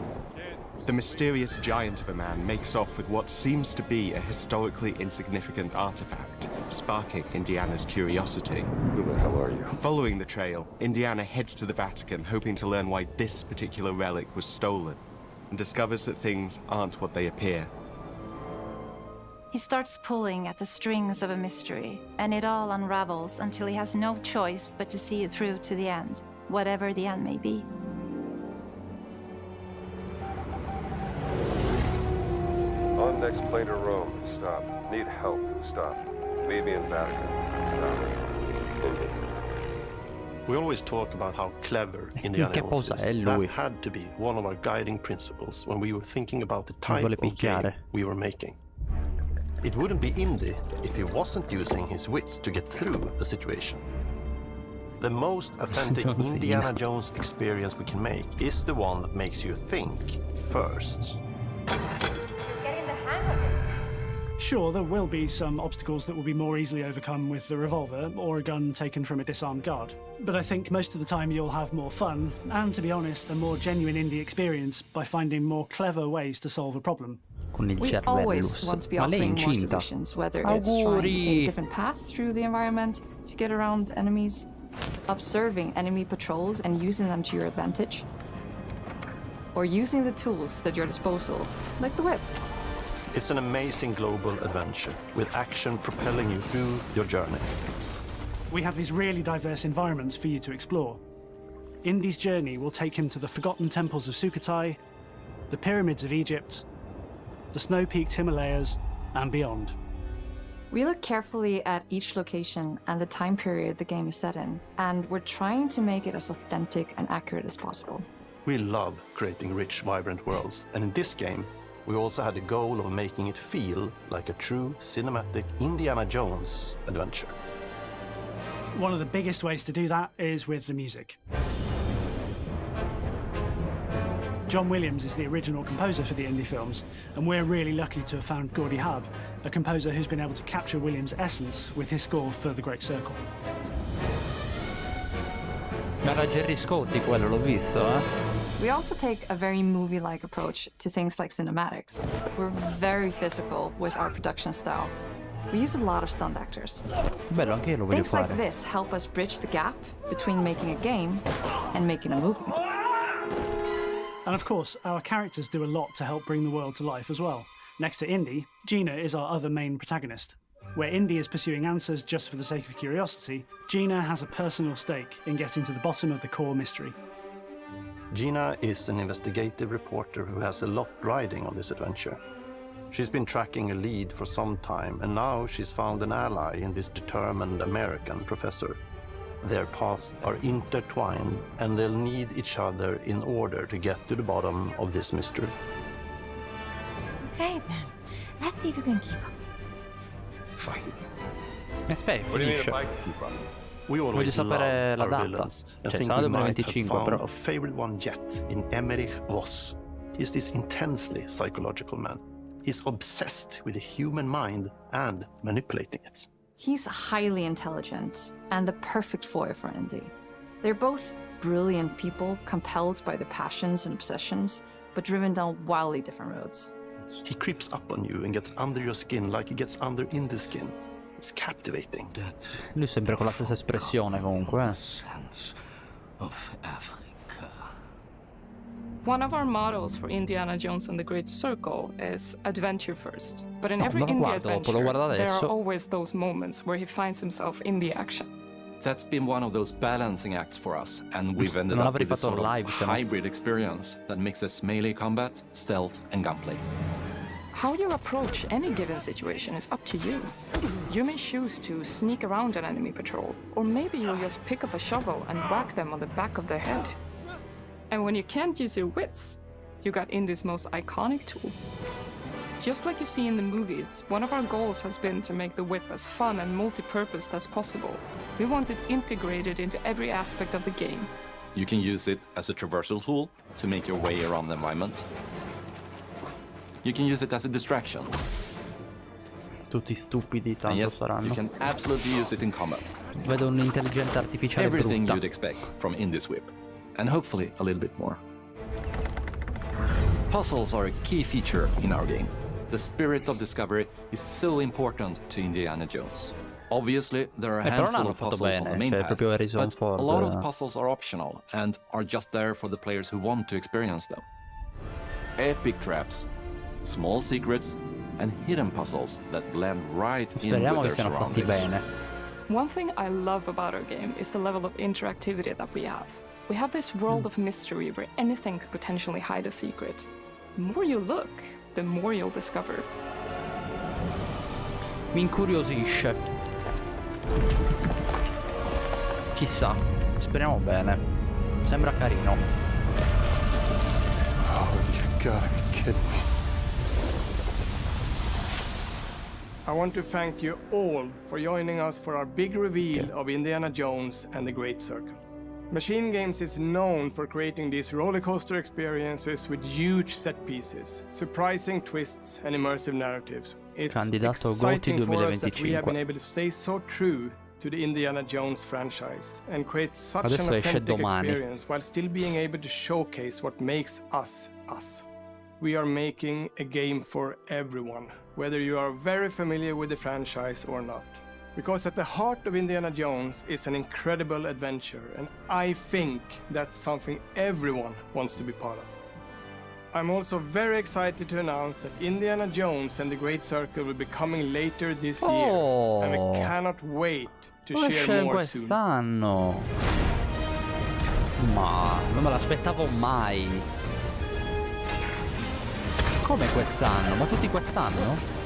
The mysterious giant of a man makes off with what seems to be a historically insignificant artifact, sparking Indiana's curiosity. Who the hell are you? Following the trail, Indiana heads to the Vatican, hoping to learn why this particular relic was stolen, and discovers that things aren't what they appear. He starts pulling at the strings of a mystery, and it all unravels until he has no choice but to see it through to the end, whatever the end may be. On next plane to Rome. Stop. Need help. Stop. Meet me in Vatican. Stop. Indy. We always talk about how clever Indiana Jones is. That had to be one of our guiding principles when we were thinking about the type of game we were making. It wouldn't be Indy if he wasn't using his wits to get through the situation. The most authentic Indiana Jones experience we can make is the one that makes you think first. Getting the hang of this. Sure, there will be some obstacles that will be more easily overcome with the revolver or a gun taken from a disarmed guard. But I think most of the time you'll have more fun, and to be honest, a more genuine indie experience by finding more clever ways to solve a problem. We always want to be offering more solutions, whether it's trying a different path through the environment to get around enemies, observing enemy patrols and using them to your advantage, or using the tools at your disposal, like the whip. It's an amazing global adventure, with action propelling you through your journey. We have these really diverse environments for you to explore. Indy's journey will take him to the forgotten temples of Sukhothai, the pyramids of Egypt, the snow-peaked Himalayas, and beyond. We look carefully at each location and the time period the game is set in, and we're trying to make it as authentic and accurate as possible. We love creating rich, vibrant worlds, and in this game, we also had the goal of making it feel like a true cinematic Indiana Jones adventure. One of the biggest ways to do that is with the music. John Williams is the original composer for the Indy films, and we're really lucky to have found Gordy Hub, a composer who's been able to capture Williams' essence with his score for The Great Circle. Era Gerry Scotti quello, l'ho visto, eh? We also take a very movie-like approach to things like cinematics. We're very physical with our production style. We use a lot of stunt actors. Bello, anche io lo voglio Things fare. like this help us bridge the gap between making a game and making a movie. And of course, our characters do a lot to help bring the world to life as well. Next to Indy, Gina is our other main protagonist. Where Indy is pursuing answers just for the sake of curiosity, Gina has a personal stake in getting to the bottom of the core mystery. Gina is an investigative reporter who has a lot riding on this adventure. She's been tracking a lead for some time, and now she's found an ally in this determined American professor. Their paths are intertwined, and they'll need each other in order to get to the bottom of this mystery. Okay then, let's see if you can keep up. Fine. Aspetta, What do you mean finisce. if I can keep up? We Voglio always sapere love la our data. villains, and Cioè, think sarà we might have 2025, found però. our favorite one yet in Emmerich Voss. He's this intensely psychological man. He's obsessed with the human mind and manipulating it. He's highly intelligent and the perfect foil for Indy. They're both brilliant people, compelled by their passions and obsessions, but driven down wildly different roads. He creeps up on you and gets under your skin like he gets under Indy's skin. It's captivating. Lui sempre con la stessa espressione comunque, eh. Of Africa. One of our mottos for Indiana Jones and the Great Circle is adventure first. But in every non lo Indy guardo dopo, adventure, lo guardo there are adesso. always those moments where he finds himself in the action. That's been one of those balancing acts for us, and we've ended up with this sort of hybrid experience that mixes melee combat, stealth, and gunplay. How you approach any given situation is up to you. You may choose to sneak around an enemy patrol, or maybe you'll just pick up a shovel and whack them on the back of their head. And when you can't use your wits, you got Indy's most iconic tool. Just like you see in the movies, one of our goals has been to make the whip as fun and multi-purposed as possible. We want it integrated into every aspect of the game. You can use it as a traversal tool to make your way around the environment. You can use it as a distraction. Tutti stupidi tanto yes, saranno. You can absolutely use it in combat. Vedo un'intelligenza artificiale Everything brutta. you'd expect from Indy's whip, and hopefully a little bit more. Puzzles are a key feature in our game. The spirit of discovery is so important to Indiana Jones. Obviously, there are a handful of puzzles on the main path, but a lot of puzzles are optional and are just there for the players who want to experience them. Epic traps, small secrets, and hidden puzzles that blend right in with their surroundings. One thing I love about our game is the level of interactivity that we have. We have this world of mystery where anything could potentially hide a secret. The more you look, the more you'll discover. Mi incuriosisce. Chissà, speriamo bene. Sembra carino. Oh, you gotta be kidding me. I want to thank you all for joining us for our big reveal of Indiana Jones and the Great Circle. Machine Games is known for creating these rollercoaster experiences with huge set pieces, surprising twists and immersive narratives. It's exciting for us that we have been able to stay so true to the Indiana Jones franchise and create such an authentic experience while still being able to showcase what makes us us. We are making a game for everyone, whether you are very familiar with the franchise or not. Because at the heart of Indiana Jones is an incredible adventure, and I think that's something everyone wants to be part of. I'm also very excited to announce that Indiana Jones and the Great Circle will be coming later this year, and we cannot wait to share more soon. Quest'anno. Ma non me l'aspettavo mai. Come quest'anno? Ma tutti quest'anno?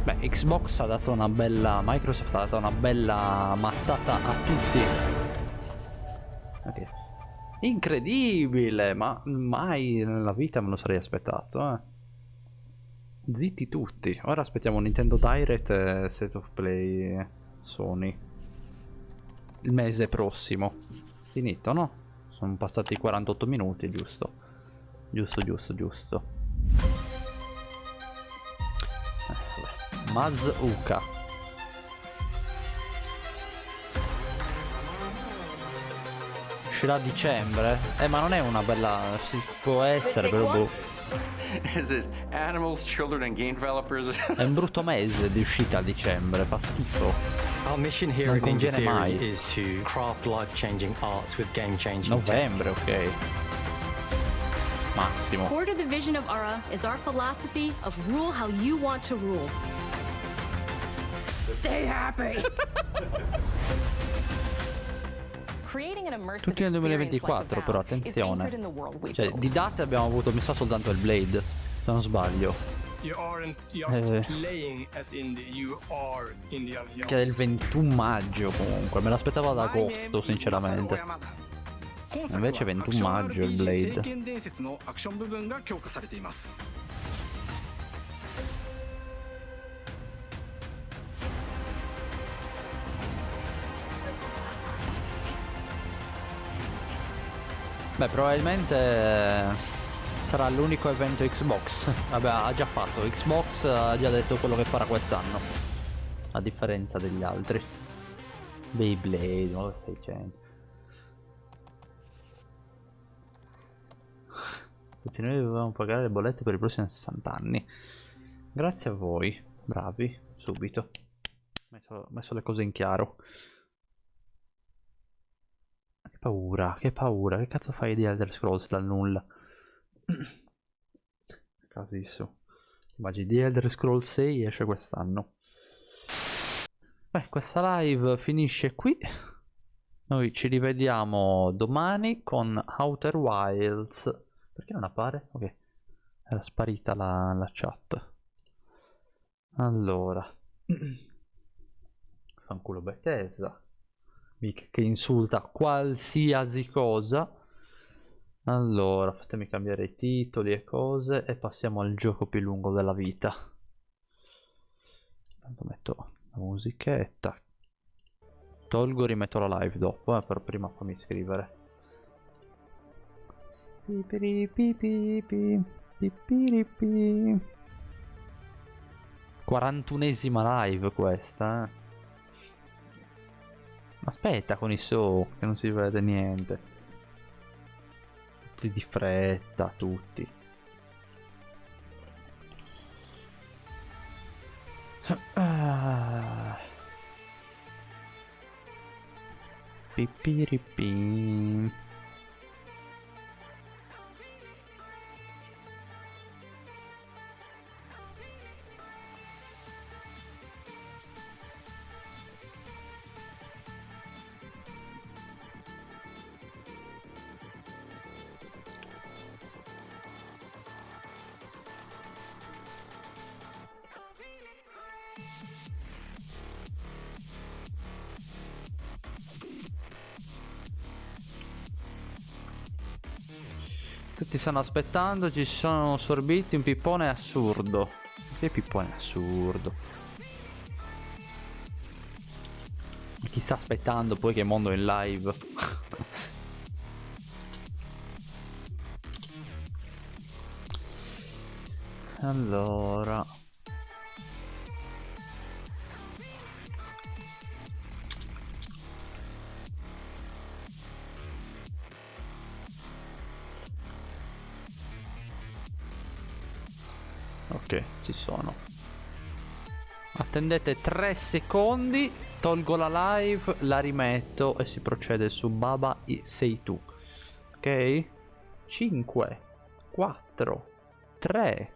Beh, Xbox ha dato una bella... Microsoft ha dato una bella mazzata a tutti. Ok. Incredibile! Ma mai nella vita me lo sarei aspettato, eh. Zitti tutti. Ora aspettiamo Nintendo Direct e State of Play Sony. Il mese prossimo. Finito, no? Sono passati 48 minuti, giusto? Giusto. Mazuka. Uscirà a dicembre? Ma non è una bella... può essere, però boh. Is it animals, children and game developers? È un brutto mese di uscita a dicembre, fa schifo. Our mission here in Ninja Theory is to craft life-changing art with game-changing novembre, ok. Massimo. Core to the vision of Ara is our philosophy of rule how you want to rule. Stay happy. Tutti nel 2024, però attenzione. Cioè, di date abbiamo avuto, mi sa, soltanto il Blade, se non sbaglio. Che è il 21 maggio comunque, me l'aspettavo ad agosto sinceramente. Invece 21 maggio il Blade. Beh, probabilmente sarà l'unico evento Xbox. Vabbè, ha già fatto. Xbox ha già detto quello che farà quest'anno, a differenza degli altri. Beyblade, non lo stai dicendo. Se noi dovevamo pagare le bollette per i prossimi 60 anni. Grazie a voi, bravi, subito. Ho messo le cose in chiaro. Che paura, che cazzo fai di Elder Scrolls dal nulla? Casisso. Immagini di Elder Scrolls 6 esce quest'anno. Beh, questa live finisce qui. Noi ci rivediamo domani con Outer Wilds. Perché non appare? Ok, era sparita la chat. Allora, fanculo Bethesda, Mick che insulta qualsiasi cosa. Allora, fatemi cambiare i titoli e cose e passiamo al gioco più lungo della vita. Intanto metto la musichetta. Tolgo, rimetto la live dopo, per prima fammi scrivere. 41esima live questa, Aspetta con i so, che non si vede niente. Tutti di fretta, tutti. Pipiripim. Tutti stanno aspettando, ci sono sorbiti, un pippone assurdo. Che pippone assurdo. Chi sta aspettando poi che mondo è in live? Allora, ok, ci sono. Attendete 3 secondi, tolgo la live, la rimetto e si procede su Baba sei tu. Ok? 5 4 3